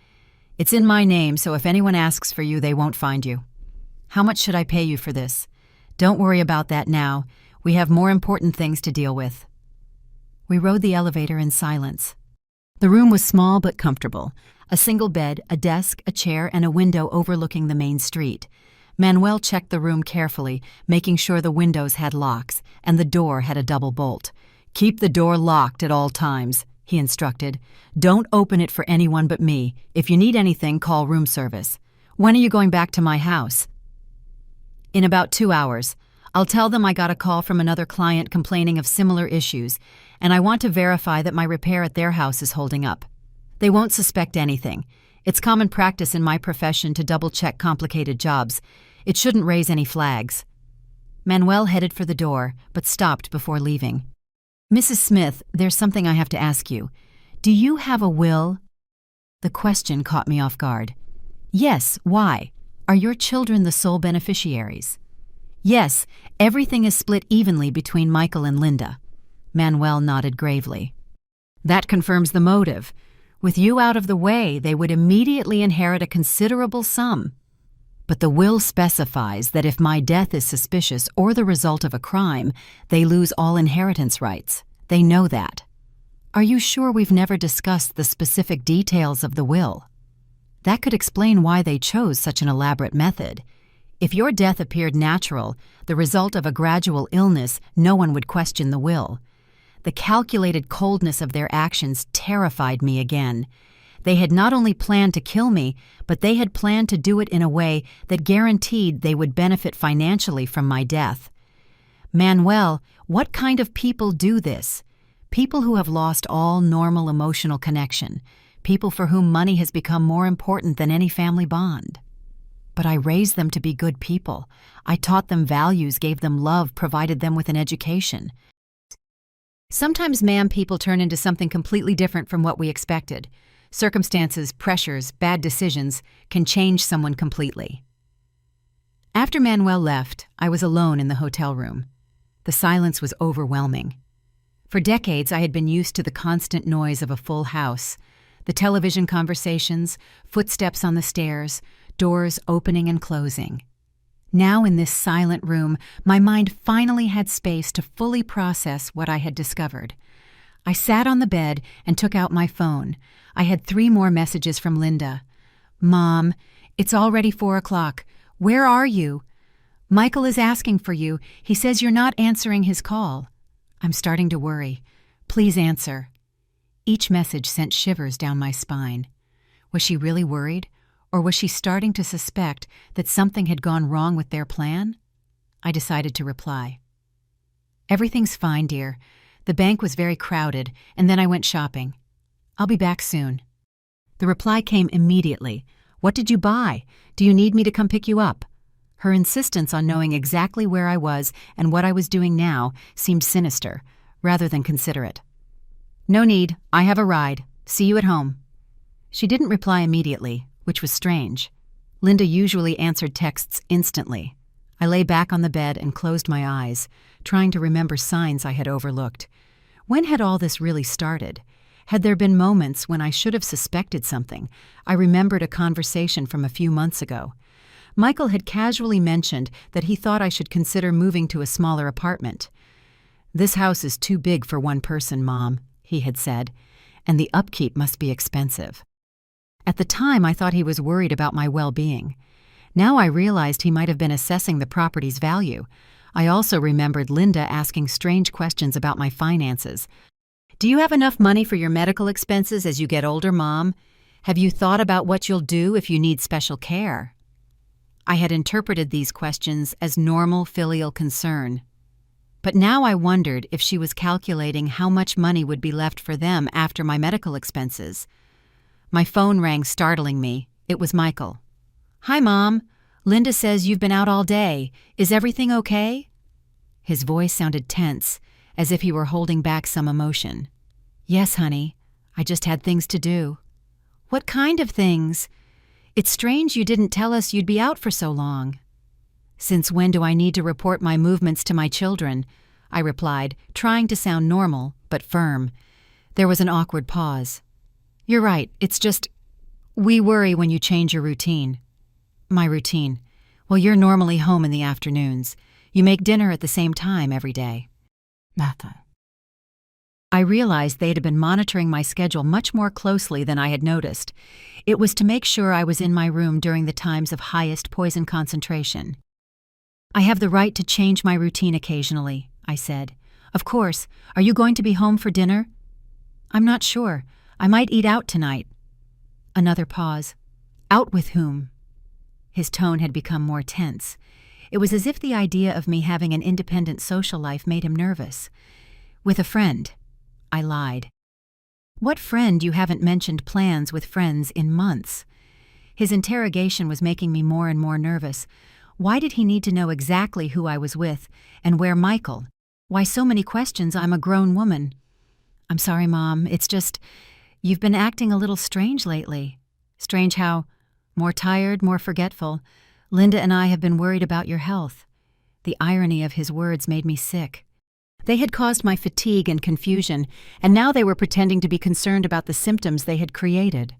"It's in my name, so if anyone asks for you, they won't find you. How much should I pay you for this?" "Don't worry about that now. We have more important things to deal with." We rode the elevator in silence. The room was small but comfortable. A single bed, a desk, a chair, and a window overlooking the main street. Manuel checked the room carefully, making sure the windows had locks and the door had a double bolt. "Keep the door locked at all times," he instructed. "Don't open it for anyone but me. If you need anything, call room service." "When are you going back to my house?" "In about 2 hours. I'll tell them I got a call from another client complaining of similar issues, and I want to verify that my repair at their house is holding up. They won't suspect anything. It's common practice in my profession to double-check complicated jobs. It shouldn't raise any flags." Manuel headed for the door, but stopped before leaving. "Mrs. Smith, there's something I have to ask you. Do you have a will?" The question caught me off guard. "Yes, why? Are your children the sole beneficiaries?" "Yes, everything is split evenly between Michael and Linda." Manuel nodded gravely. "That confirms the motive. With you out of the way, they would immediately inherit a considerable sum. But the will specifies that if my death is suspicious or the result of a crime, they lose all inheritance rights. They know that." "Are you sure we've never discussed the specific details of the will?" "That could explain why they chose such an elaborate method. If your death appeared natural, the result of a gradual illness, no one would question the will. The calculated coldness of their actions terrified me again. They had not only planned to kill me, but they had planned to do it in a way that guaranteed they would benefit financially from my death. Manuel, what kind of people do this? People who have lost all normal emotional connection. People for whom money has become more important than any family bond. But I raised them to be good people. I taught them values, gave them love, provided them with an education. Sometimes, ma'am, people turn into something completely different from what we expected. Circumstances, pressures, bad decisions can change someone completely." After Manuel left, I was alone in the hotel room. The silence was overwhelming. For decades, I had been used to the constant noise of a full house, the television conversations, footsteps on the stairs, doors opening and closing. Now in this silent room, my mind finally had space to fully process what I had discovered. I sat on the bed and took out my phone. I had 3 more messages from Linda. "Mom, it's already 4 o'clock. Where are you? Michael is asking for you. He says you're not answering his call. I'm starting to worry. Please answer." Each message sent shivers down my spine. Was she really worried? Or was she starting to suspect that something had gone wrong with their plan? I decided to reply. "Everything's fine, dear. The bank was very crowded, and then I went shopping. I'll be back soon." The reply came immediately. "What did you buy? Do you need me to come pick you up?" Her insistence on knowing exactly where I was and what I was doing now seemed sinister, rather than considerate. "No need. I have a ride. See you at home." She didn't reply immediately, which was strange. Linda usually answered texts instantly. I lay back on the bed and closed my eyes, trying to remember signs I had overlooked. When had all this really started? Had there been moments when I should have suspected something? I remembered a conversation from a few months ago. Michael had casually mentioned that he thought I should consider moving to a smaller apartment. "This house is too big for one person, Mom," he had said, "and the upkeep must be expensive." At the time, I thought he was worried about my well-being. Now I realized he might have been assessing the property's value. I also remembered Linda asking strange questions about my finances. "Do you have enough money for your medical expenses as you get older, Mom? Have you thought about what you'll do if you need special care?" I had interpreted these questions as normal filial concern. But now I wondered if she was calculating how much money would be left for them after my medical expenses. My phone rang, startling me. It was Michael. "Hi, Mom. Linda says you've been out all day. Is everything okay?" His voice sounded tense, as if he were holding back some emotion. "Yes, honey. I just had things to do." "What kind of things? It's strange you didn't tell us you'd be out for so long." "Since when do I need to report my movements to my children?" I replied, trying to sound normal, but firm. There was an awkward pause. "You're right. It's just, we worry when you change your routine." "My routine? Well, you're normally home in the afternoons. You make dinner at the same time every day." "Nothing." I realized they had been monitoring my schedule much more closely than I had noticed. It was to make sure I was in my room during the times of highest poison concentration. "I have the right to change my routine occasionally," I said. "Of course. Are you going to be home for dinner?" "I'm not sure. I might eat out tonight." Another pause. "Out with whom?" His tone had become more tense. It was as if the idea of me having an independent social life made him nervous. "With a friend." I lied. "What friend? You haven't mentioned plans with friends in months." His interrogation was making me more and more nervous. Why did he need to know exactly who I was with, and where Michael? Why so many questions? I'm a grown woman. "I'm sorry, Mom. It's just, you've been acting a little strange lately." "Strange how?" "More tired, more forgetful. Linda and I have been worried about your health." The irony of his words made me sick. They had caused my fatigue and confusion, and now they were pretending to be concerned about the symptoms they had created.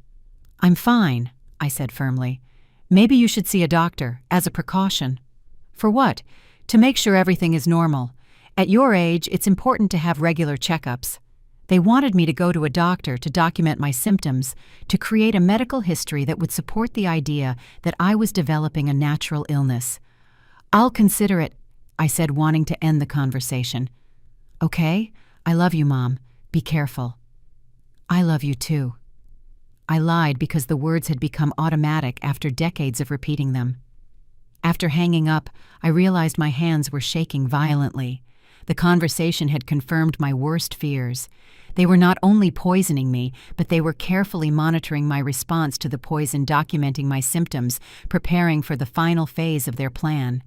"I'm fine," I said firmly. "Maybe you should see a doctor, as a precaution." "For what?" "To make sure everything is normal. At your age, it's important to have regular checkups." They wanted me to go to a doctor to document my symptoms, to create a medical history that would support the idea that I was developing a natural illness. "I'll consider it," I said, wanting to end the conversation. "Okay, I love you, Mom. Be careful." "I love you too." I lied because the words had become automatic after decades of repeating them. After hanging up, I realized my hands were shaking violently. The conversation had confirmed my worst fears. They were not only poisoning me, but they were carefully monitoring my response to the poison, documenting my symptoms, preparing for the final phase of their plan.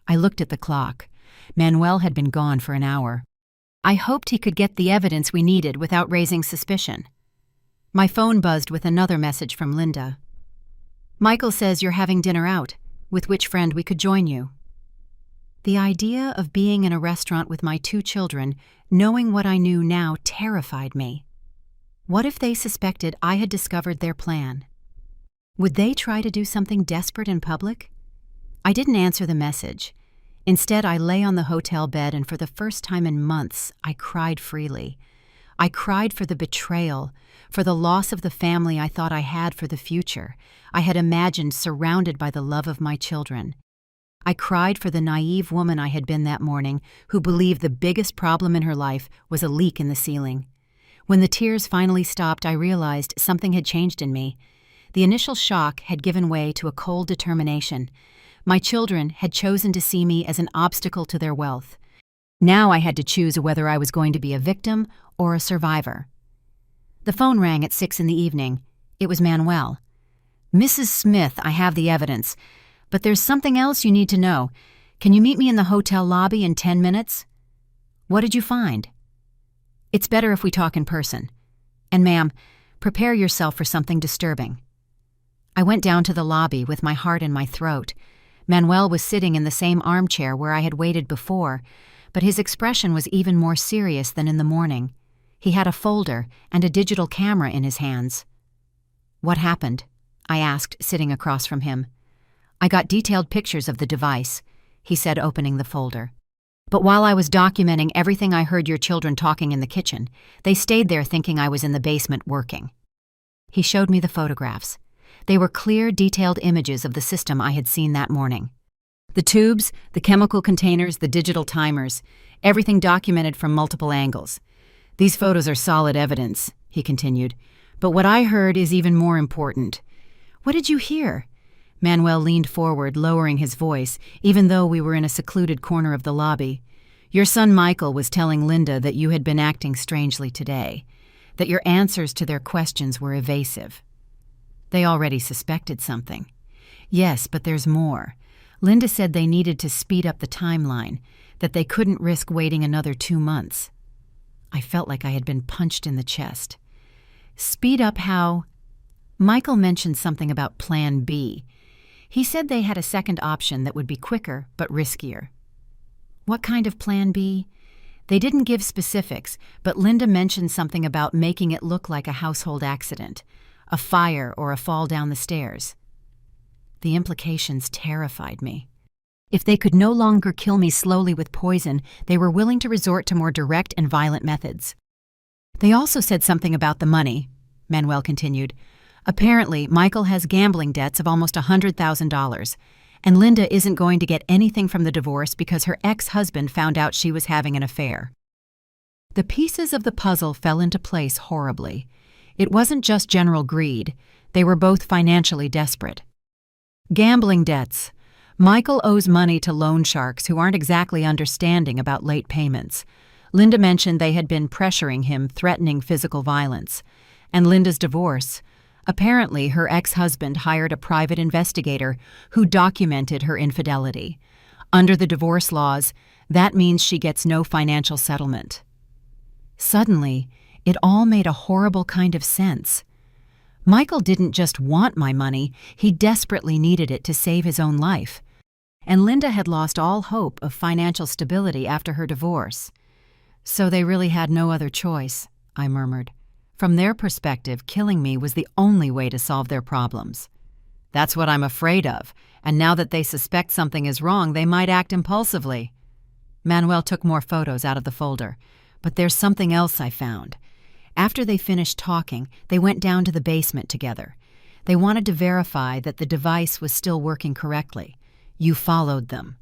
I looked at the clock. Manuel had been gone for an hour. I hoped he could get the evidence we needed without raising suspicion. My phone buzzed with another message from Linda. "Michael says you're having dinner out. with which friend we could join you. The idea of being in a restaurant with my 2 children, knowing what I knew now, terrified me. What if they suspected I had discovered their plan? Would they try to do something desperate in public? I didn't answer the message. Instead, I lay on the hotel bed, and for the first time in months, I cried freely. I cried for the betrayal, for the loss of the family I thought I had for the future. I had imagined surrounded by the love of my children. I cried for the naive woman I had been that morning, who believed the biggest problem in her life was a leak in the ceiling. When the tears finally stopped, I realized something had changed in me. The initial shock had given way to a cold determination. My children had chosen to see me as an obstacle to their wealth. Now I had to choose whether I was going to be a victim or a survivor. The phone rang at 6 in the evening. It was Manuel. "Mrs. Smith, I have the evidence. But there's something else you need to know. Can you meet me in the hotel lobby in 10 minutes? What did you find? It's better if we talk in person. And ma'am, prepare yourself for something disturbing." I went down to the lobby with my heart in my throat. Manuel was sitting in the same armchair where I had waited before, but his expression was even more serious than in the morning. He had a folder and a digital camera in his hands. "What happened?" I asked, sitting across from him. "I got detailed pictures of the device," he said, opening the folder. "But while I was documenting everything, I heard your children talking in the kitchen. They stayed there thinking I was in the basement working." He showed me the photographs. They were clear, detailed images of the system I had seen that morning. The tubes, the chemical containers, the digital timers, everything documented from multiple angles. "These photos are solid evidence," he continued. "But what I heard is even more important." "What did you hear?" Manuel leaned forward, lowering his voice, even though we were in a secluded corner of the lobby. "Your son Michael was telling Linda that you had been acting strangely today, that your answers to their questions were evasive." "They already suspected something." "Yes, but there's more. Linda said they needed to speed up the timeline, that they couldn't risk waiting another 2 months. I felt like I had been punched in the chest. "Speed up how?" "Michael mentioned something about Plan B. He said they had a second option that would be quicker but riskier." "What kind of Plan B?" "They didn't give specifics, but Linda mentioned something about making it look like a household accident, a fire or a fall down the stairs." The implications terrified me. If they could no longer kill me slowly with poison, they were willing to resort to more direct and violent methods. "They also said something about the money," Manuel continued. "Apparently, Michael has gambling debts of almost $100,000, and Linda isn't going to get anything from the divorce because her ex-husband found out she was having an affair." The pieces of the puzzle fell into place horribly. It wasn't just general greed. They were both financially desperate. Gambling debts. Michael owes money to loan sharks who aren't exactly understanding about late payments. Linda mentioned they had been pressuring him, threatening physical violence. And Linda's divorce. Apparently, her ex-husband hired a private investigator who documented her infidelity. Under the divorce laws, that means she gets no financial settlement. Suddenly, it all made a horrible kind of sense. Michael didn't just want my money, he desperately needed it to save his own life. And Linda had lost all hope of financial stability after her divorce. "So they really had no other choice," I murmured. "From their perspective, killing me was the only way to solve their problems." "That's what I'm afraid of, and now that they suspect something is wrong, they might act impulsively." Manuel took more photos out of the folder. "But there's something else I found." After they finished talking, they went down to the basement together. They wanted to verify that the device was still working correctly. "You followed them."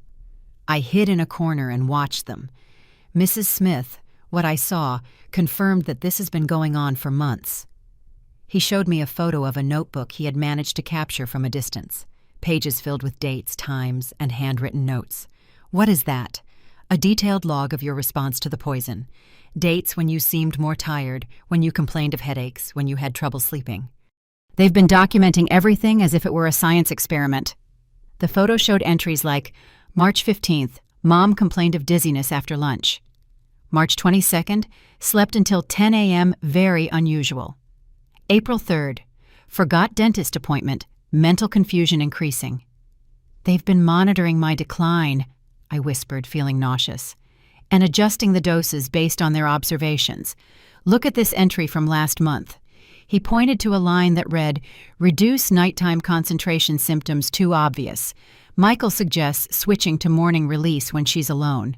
I hid in a corner and watched them. Mrs. Smith, what I saw, confirmed that this has been going on for months. He showed me a photo of a notebook he had managed to capture from a distance, pages filled with dates, times, and handwritten notes. "What is that?" "A detailed log of your response to the poison. Dates when you seemed more tired, when you complained of headaches, when you had trouble sleeping. They've been documenting everything as if it were a science experiment." The photo showed entries like, March 15th, Mom complained of dizziness after lunch. March 22nd, slept until 10 a.m., very unusual. April 3rd, forgot dentist appointment, mental confusion increasing. "They've been monitoring my decline," I whispered, feeling nauseous, "and adjusting the doses based on their observations. Look at this entry from last month." He pointed to a line that read, "Reduce nighttime concentration symptoms too obvious. Michael suggests switching to morning release when she's alone."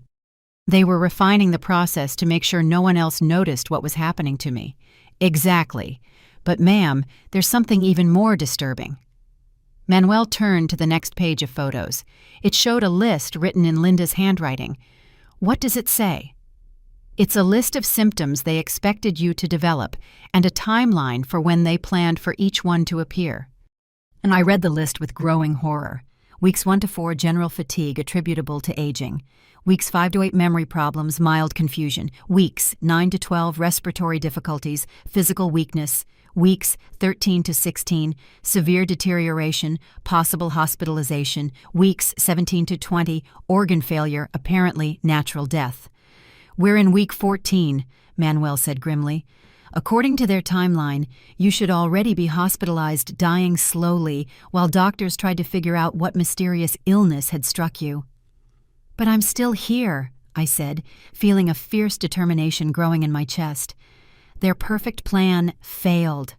They were refining the process to make sure no one else noticed what was happening to me. Exactly. But ma'am, there's something even more disturbing. Manuel turned to the next page of photos. It showed a list written in Linda's handwriting. What does it say? "It's a list of symptoms they expected you to develop and a timeline for when they planned for each one to appear." And I read the list with growing horror. Weeks 1 to 4, general fatigue attributable to aging. Weeks 5 to 8, memory problems, mild confusion. Weeks 9 to 12, respiratory difficulties, physical weakness. Weeks 13 to 16, severe deterioration, possible hospitalization. Weeks 17 to 20, organ failure, apparently natural death. "We're in week 14, Manuel said grimly. "According to their timeline, you should already be hospitalized, dying slowly, while doctors tried to figure out what mysterious illness had struck you." "But I'm still here," I said, feeling a fierce determination growing in my chest. "Their perfect plan failed."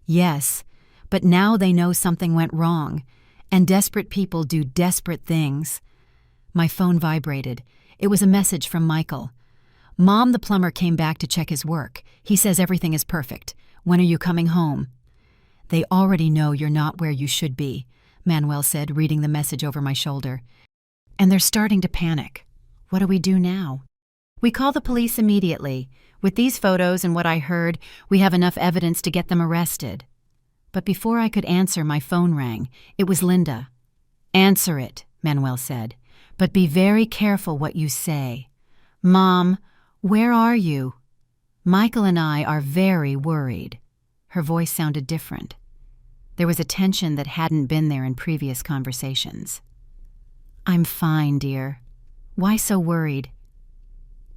"Yes, but now they know something went wrong, and desperate people do desperate things." My phone vibrated. It was a message from Michael. "Mom, the plumber came back to check his work. He says everything is perfect. When are you coming home?" "They already know you're not where you should be," Manuel said, reading the message over my shoulder. "And they're starting to panic. What do we do now?" "We call the police immediately. With these photos and what I heard, we have enough evidence to get them arrested." But before I could answer, my phone rang. It was Linda. "Answer it," Manuel said, "but be very careful what you say." "Mom, where are you?" "Michael and I are very worried." Her voice sounded different. There was a tension that hadn't been there in previous conversations. "I'm fine, dear. Why so worried?"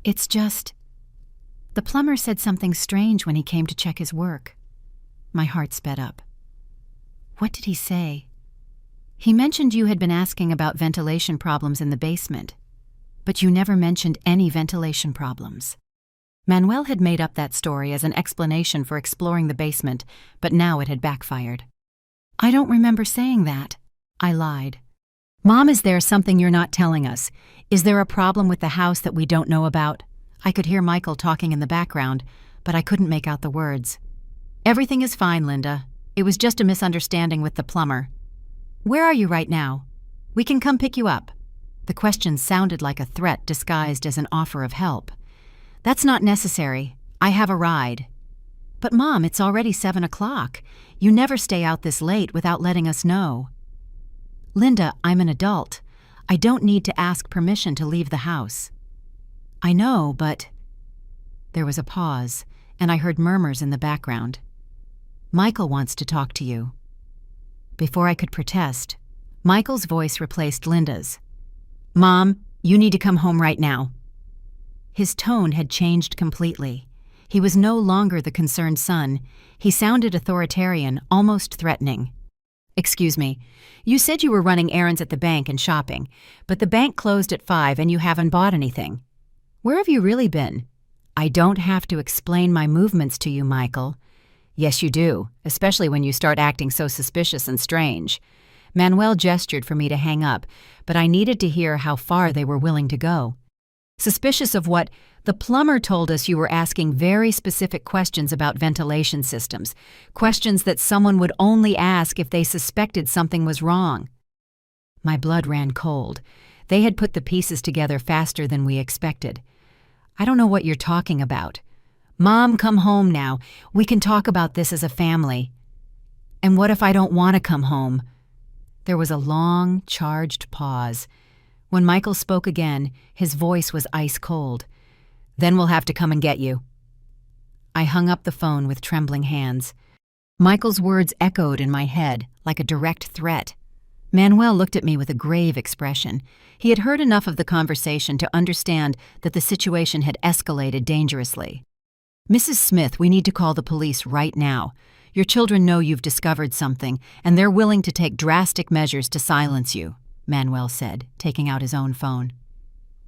"It's just... the plumber said something strange when he came to check his work." My heart sped up. "What did he say?" "He mentioned you had been asking about ventilation problems in the basement, but you never mentioned any ventilation problems." Manuel had made up that story as an explanation for exploring the basement, but now it had backfired. "I don't remember saying that," I lied. "Mom, is there something you're not telling us? Is there a problem with the house that we don't know about?" I could hear Michael talking in the background, but I couldn't make out the words. "Everything is fine, Linda. It was just a misunderstanding with the plumber." "Where are you right now? We can come pick you up." The question sounded like a threat disguised as an offer of help. "That's not necessary. I have a ride." "But Mom, it's already 7 o'clock. You never stay out this late without letting us know." "Linda, I'm an adult. I don't need to ask permission to leave the house." "I know, but..." There was a pause, and I heard murmurs in the background. "Michael wants to talk to you." Before I could protest, Michael's voice replaced Linda's. "Mom, you need to come home right now." His tone had changed completely. He was no longer the concerned son. He sounded authoritarian, almost threatening. "Excuse me, you said you were running errands at the bank and shopping, but the bank closed at 5 and you haven't bought anything. Where have you really been?" "I don't have to explain my movements to you, Michael." "Yes, you do, especially when you start acting so suspicious and strange." Manuel gestured for me to hang up, but I needed to hear how far they were willing to go. "Suspicious of what? The plumber told us you were asking very specific questions about ventilation systems, questions that someone would only ask if they suspected something was wrong." My blood ran cold. They had put the pieces together faster than we expected. "I don't know what you're talking about." "Mom, come home now. We can talk about this as a family." "And what if I don't want to come home?" There was a long, charged pause. When Michael spoke again, his voice was ice cold. "Then we'll have to come and get you." I hung up the phone with trembling hands. Michael's words echoed in my head like a direct threat. Manuel looked at me with a grave expression. He had heard enough of the conversation to understand that the situation had escalated dangerously. "Mrs. Smith, we need to call the police right now. Your children know you've discovered something, and they're willing to take drastic measures to silence you." Manuel said, taking out his own phone.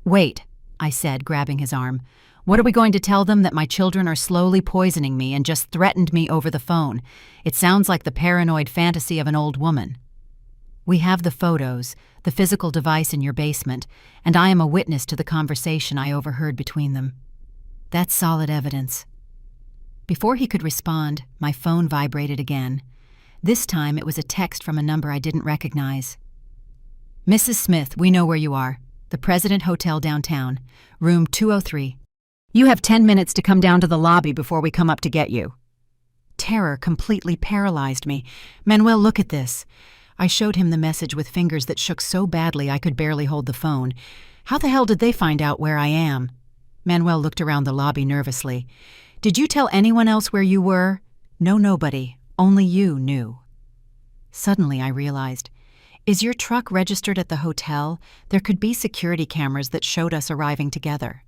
"Wait," I said, grabbing his arm. "What are we going to tell them, that my children are slowly poisoning me and just threatened me over the phone? It sounds like the paranoid fantasy of an old woman." "We have the photos, the physical device in your basement, and I am a witness to the conversation I overheard between them. That's solid evidence." Before he could respond, my phone vibrated again. This time it was a text from a number I didn't recognize. "Mrs. Smith, we know where you are. The President Hotel downtown, room 203. You have 10 minutes to come down to the lobby before we come up to get you." Terror completely paralyzed me. "Manuel, look at this." I showed him the message with fingers that shook so badly I could barely hold the phone. "How the hell did they find out where I am?" Manuel looked around the lobby nervously. "Did you tell anyone else where you were?" "No, nobody. Only you knew." Suddenly I realized, is your truck registered at the hotel? There could be security cameras that showed us arriving together.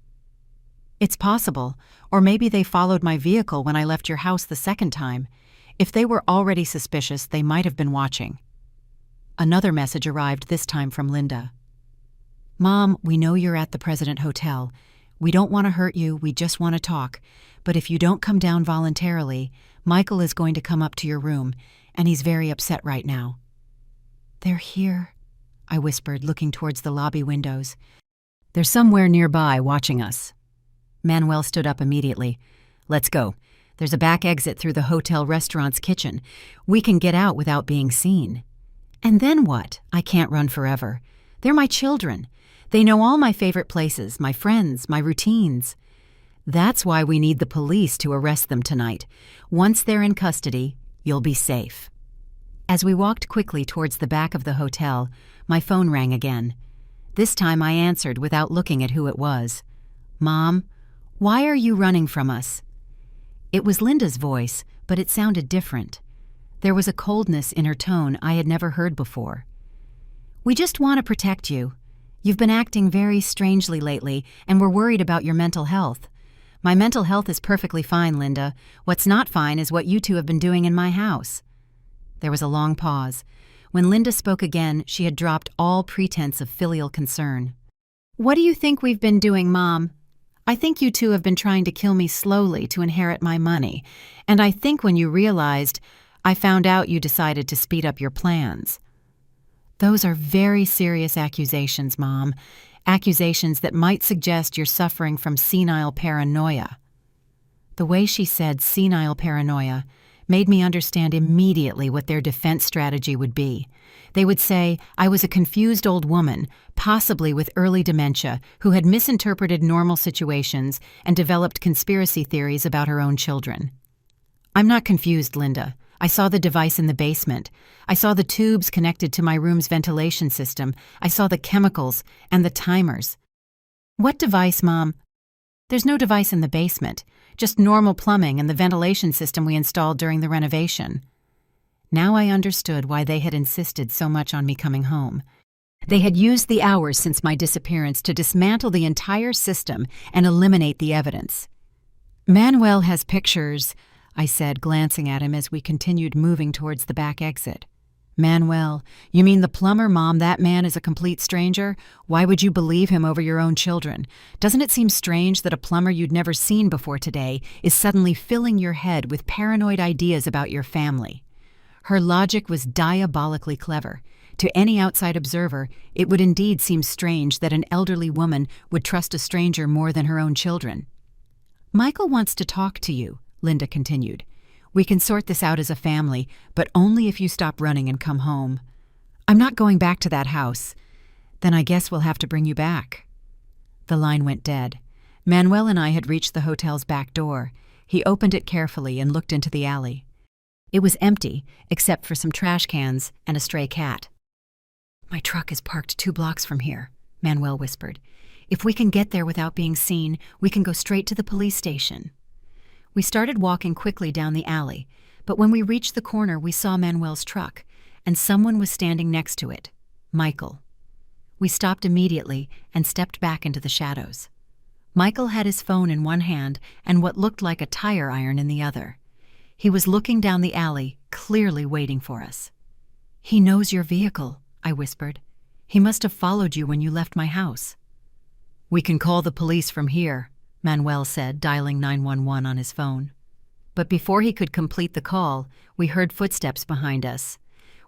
It's possible, or maybe they followed my vehicle when I left your house the second time. If they were already suspicious, they might have been watching. Another message arrived, this time from Linda. "Mom, we know you're at the President Hotel. We don't want to hurt you, we just want to talk. But if you don't come down voluntarily, Michael is going to come up to your room, and he's very upset right now." "They're here," I whispered, looking towards the lobby windows. "They're somewhere nearby watching us." Manuel stood up immediately. "Let's go. There's a back exit through the hotel restaurant's kitchen. We can get out without being seen." "And then what? I can't run forever. They're my children. They know all my favorite places, my friends, my routines." "That's why we need the police to arrest them tonight. Once they're in custody, you'll be safe." As we walked quickly towards the back of the hotel, my phone rang again. This time I answered without looking at who it was. "Mom, why are you running from us?" It was Linda's voice, but it sounded different. There was a coldness in her tone I had never heard before. "We just want to protect you. You've been acting very strangely lately, and we're worried about your mental health." "My mental health is perfectly fine, Linda. What's not fine is what you two have been doing in my house." There was a long pause. When Linda spoke again, she had dropped all pretense of filial concern. "What do you think we've been doing, Mom?" "I think you two have been trying to kill me slowly to inherit my money. And I think when you realized, I found out you decided to speed up your plans." "Those are very serious accusations, Mom. Accusations that might suggest you're suffering from senile paranoia." The way she said senile paranoia made me understand immediately what their defense strategy would be. They would say I was a confused old woman, possibly with early dementia, who had misinterpreted normal situations and developed conspiracy theories about her own children. "I'm not confused, Linda. I saw the device in the basement. I saw the tubes connected to my room's ventilation system. I saw the chemicals and the timers." "What device, Mom?" "There's no device in the basement, just normal plumbing and the ventilation system we installed during the renovation." Now I understood why they had insisted so much on me coming home. They had used the hours since my disappearance to dismantle the entire system and eliminate the evidence. "Manuel has pictures," I said, glancing at him as we continued moving towards the back exit. "Manuel, you mean the plumber, Mom? That man is a complete stranger? Why would you believe him over your own children? Doesn't it seem strange that a plumber you'd never seen before today is suddenly filling your head with paranoid ideas about your family?" Her logic was diabolically clever. To any outside observer, it would indeed seem strange that an elderly woman would trust a stranger more than her own children. "Michael wants to talk to you," Linda continued. "We can sort this out as a family, but only if you stop running and come home." "I'm not going back to that house." "Then I guess we'll have to bring you back." The line went dead. Manuel and I had reached the hotel's back door. He opened it carefully and looked into the alley. It was empty, except for some trash cans and a stray cat. "My truck is parked 2 blocks from here," Manuel whispered. "If we can get there without being seen, we can go straight to the police station." We started walking quickly down the alley, but when we reached the corner we saw Manuel's truck, and someone was standing next to it, Michael. We stopped immediately and stepped back into the shadows. Michael had his phone in one hand and what looked like a tire iron in the other. He was looking down the alley, clearly waiting for us. "He knows your vehicle," I whispered. He must have followed you when you left my house. We can call the police from here, Manuel said, dialing 911 on his phone. But before he could complete the call, we heard footsteps behind us.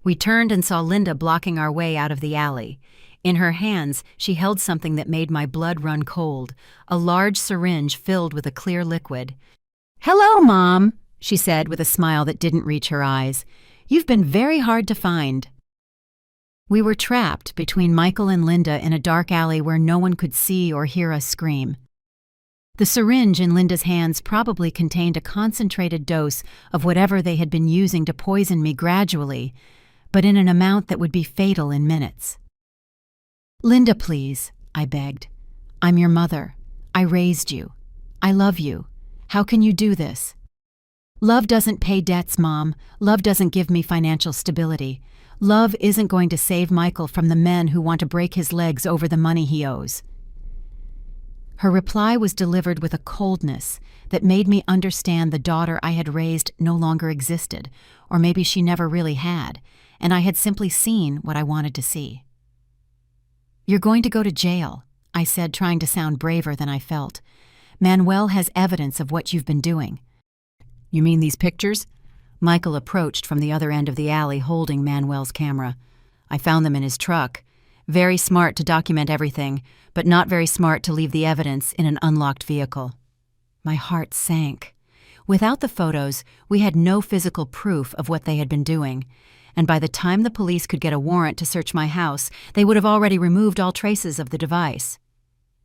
We turned and saw Linda blocking our way out of the alley. In her hands, she held something that made my blood run cold, a large syringe filled with a clear liquid. "Hello, Mom," she said with a smile that didn't reach her eyes. "You've been very hard to find." We were trapped between Michael and Linda in a dark alley where no one could see or hear us scream. The syringe in Linda's hands probably contained a concentrated dose of whatever they had been using to poison me gradually, but in an amount that would be fatal in minutes. "Linda, please," I begged. "I'm your mother. I raised you. I love you. How can you do this?" "Love doesn't pay debts, Mom. Love doesn't give me financial stability. Love isn't going to save Michael from the men who want to break his legs over the money he owes." Her reply was delivered with a coldness that made me understand the daughter I had raised no longer existed, or maybe she never really had, and I had simply seen what I wanted to see. "You're going to go to jail," I said, trying to sound braver than I felt. "Manuel has evidence of what you've been doing." "You mean these pictures?" Michael approached from the other end of the alley holding Manuel's camera. "I found them in his truck. Very smart to document everything, but not very smart to leave the evidence in an unlocked vehicle." My heart sank. Without the photos, we had no physical proof of what they had been doing, and by the time the police could get a warrant to search my house, they would have already removed all traces of the device.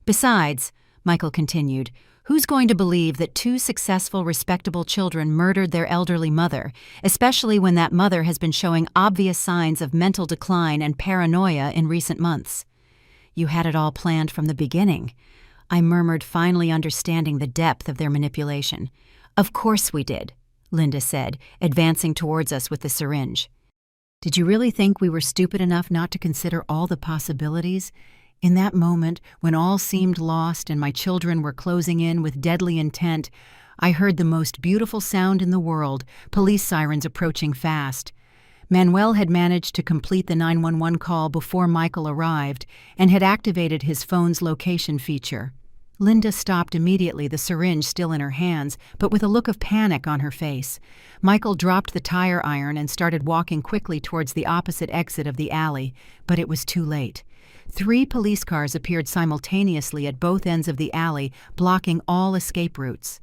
"Besides," Michael continued, "who's going to believe that two successful, respectable children murdered their elderly mother, especially when that mother has been showing obvious signs of mental decline and paranoia in recent months? You had it all planned from the beginning," I murmured, finally understanding the depth of their manipulation. "Of course we did," Linda said, advancing towards us with the syringe. "Did you really think we were stupid enough not to consider all the possibilities? In that moment, when all seemed lost and my children were closing in with deadly intent, I heard the most beautiful sound in the world, police sirens approaching fast. Manuel had managed to complete the 911 call before Michael arrived and had activated his phone's location feature. Linda stopped immediately, the syringe still in her hands, but with a look of panic on her face. Michael dropped the tire iron and started walking quickly towards the opposite exit of the alley, but it was too late. 3 police cars appeared simultaneously at both ends of the alley, blocking all escape routes.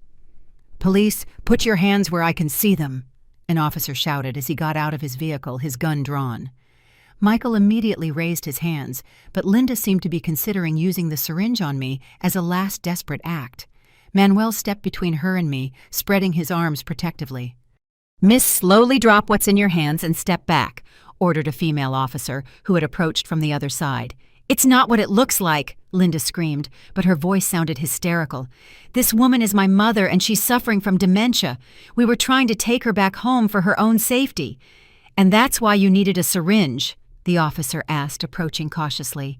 "Police, put your hands where I can see them," an officer shouted as he got out of his vehicle, his gun drawn. Michael immediately raised his hands, but Linda seemed to be considering using the syringe on me as a last desperate act. Manuel stepped between her and me, spreading his arms protectively. "Miss, slowly drop what's in your hands and step back," ordered a female officer who had approached from the other side. "It's not what it looks like," Linda screamed, but her voice sounded hysterical. "This woman is my mother and she's suffering from dementia. We were trying to take her back home for her own safety. And that's why you needed a syringe?" the officer asked, approaching cautiously.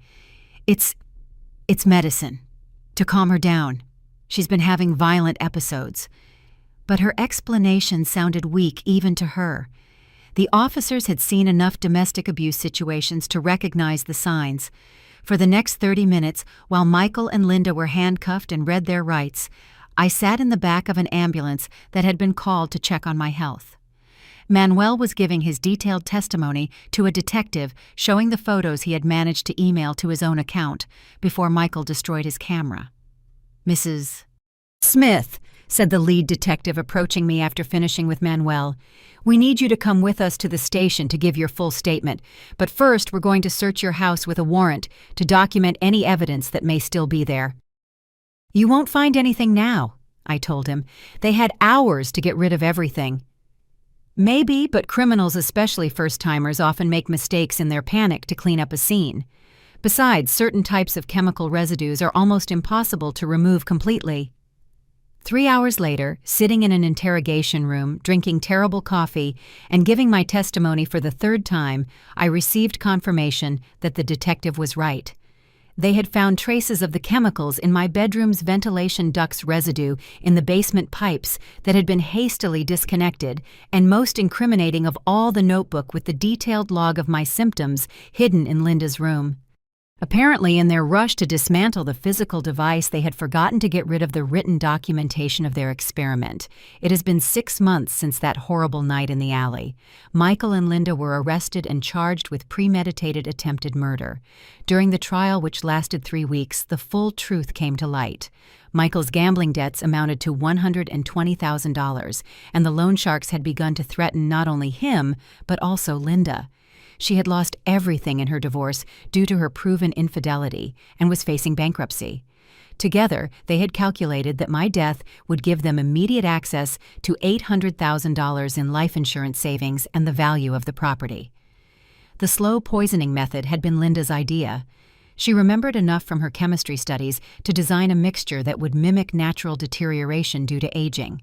It's medicine. To calm her down. She's been having violent episodes." But her explanation sounded weak even to her. The officers had seen enough domestic abuse situations to recognize the signs. For the next 30 minutes, while Michael and Linda were handcuffed and read their rights, I sat in the back of an ambulance that had been called to check on my health. Manuel was giving his detailed testimony to a detective, showing the photos he had managed to email to his own account before Michael destroyed his camera. "Mrs. Smith," said the lead detective, approaching me after finishing with Manuel, "we need you to come with us to the station to give your full statement. But first, we're going to search your house with a warrant to document any evidence that may still be there." "You won't find anything now," I told him. "They had hours to get rid of everything." "Maybe, but criminals, especially first-timers, often make mistakes in their panic to clean up a scene. Besides, certain types of chemical residues are almost impossible to remove completely." 3 hours later, sitting in an interrogation room, drinking terrible coffee, and giving my testimony for the 3rd time, I received confirmation that the detective was right. They had found traces of the chemicals in my bedroom's ventilation duct's residue in the basement pipes that had been hastily disconnected, and most incriminating of all, the notebook with the detailed log of my symptoms hidden in Linda's room. Apparently, in their rush to dismantle the physical device, they had forgotten to get rid of the written documentation of their experiment. It has been 6 months since that horrible night in the alley. Michael and Linda were arrested and charged with premeditated attempted murder. During the trial, which lasted 3 weeks, the full truth came to light. Michael's gambling debts amounted to $120,000, and the loan sharks had begun to threaten not only him, but also Linda. She had lost everything in her divorce due to her proven infidelity and was facing bankruptcy. Together, they had calculated that my death would give them immediate access to $800,000 in life insurance savings and the value of the property. The slow poisoning method had been Linda's idea. She remembered enough from her chemistry studies to design a mixture that would mimic natural deterioration due to aging.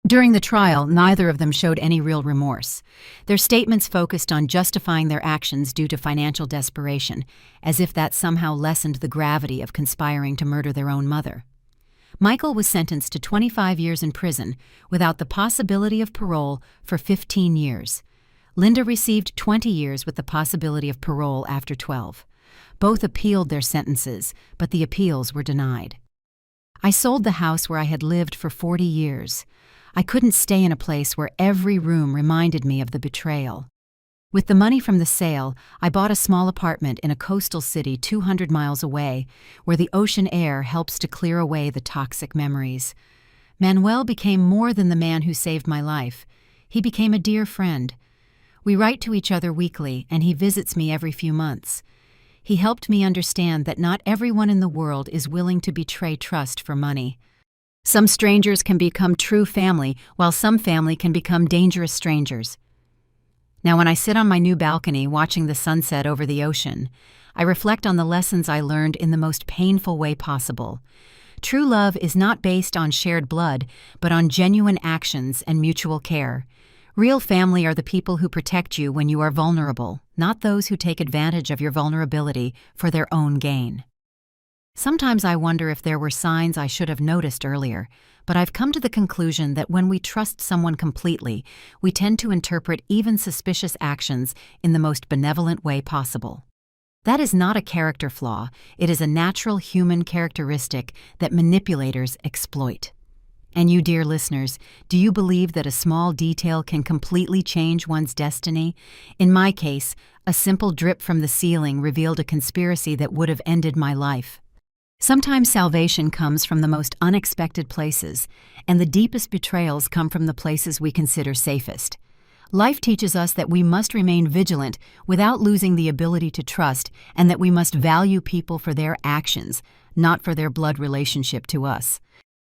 During the trial, neither of them showed any real remorse. Their statements focused on justifying their actions due to financial desperation, as if that somehow lessened the gravity of conspiring to murder their own mother. Michael was sentenced to 25 years in prison, without the possibility of parole, for 15 years. Linda received 20 years with the possibility of parole after 12. Both appealed their sentences, but the appeals were denied. I sold the house where I had lived for 40 years. I couldn't stay in a place where every room reminded me of the betrayal. With the money from the sale, I bought a small apartment in a coastal city 200 miles away, where the ocean air helps to clear away the toxic memories. Manuel became more than the man who saved my life. He became a dear friend. We write to each other weekly, and he visits me every few months. He helped me understand that not everyone in the world is willing to betray trust for money. Some strangers can become true family, while some family can become dangerous strangers. Now, when I sit on my new balcony watching the sunset over the ocean, I reflect on the lessons I learned in the most painful way possible. True love is not based on shared blood, but on genuine actions and mutual care. Real family are the people who protect you when you are vulnerable, not those who take advantage of your vulnerability for their own gain. Sometimes I wonder if there were signs I should have noticed earlier, but I've come to the conclusion that when we trust someone completely, we tend to interpret even suspicious actions in the most benevolent way possible. That is not a character flaw, it is a natural human characteristic that manipulators exploit. And you, dear listeners, do you believe that a small detail can completely change one's destiny? In my case, a simple drip from the ceiling revealed a conspiracy that would have ended my life. Sometimes salvation comes from the most unexpected places, and the deepest betrayals come from the places we consider safest. Life teaches us that we must remain vigilant without losing the ability to trust, and that we must value people for their actions, not for their blood relationship to us.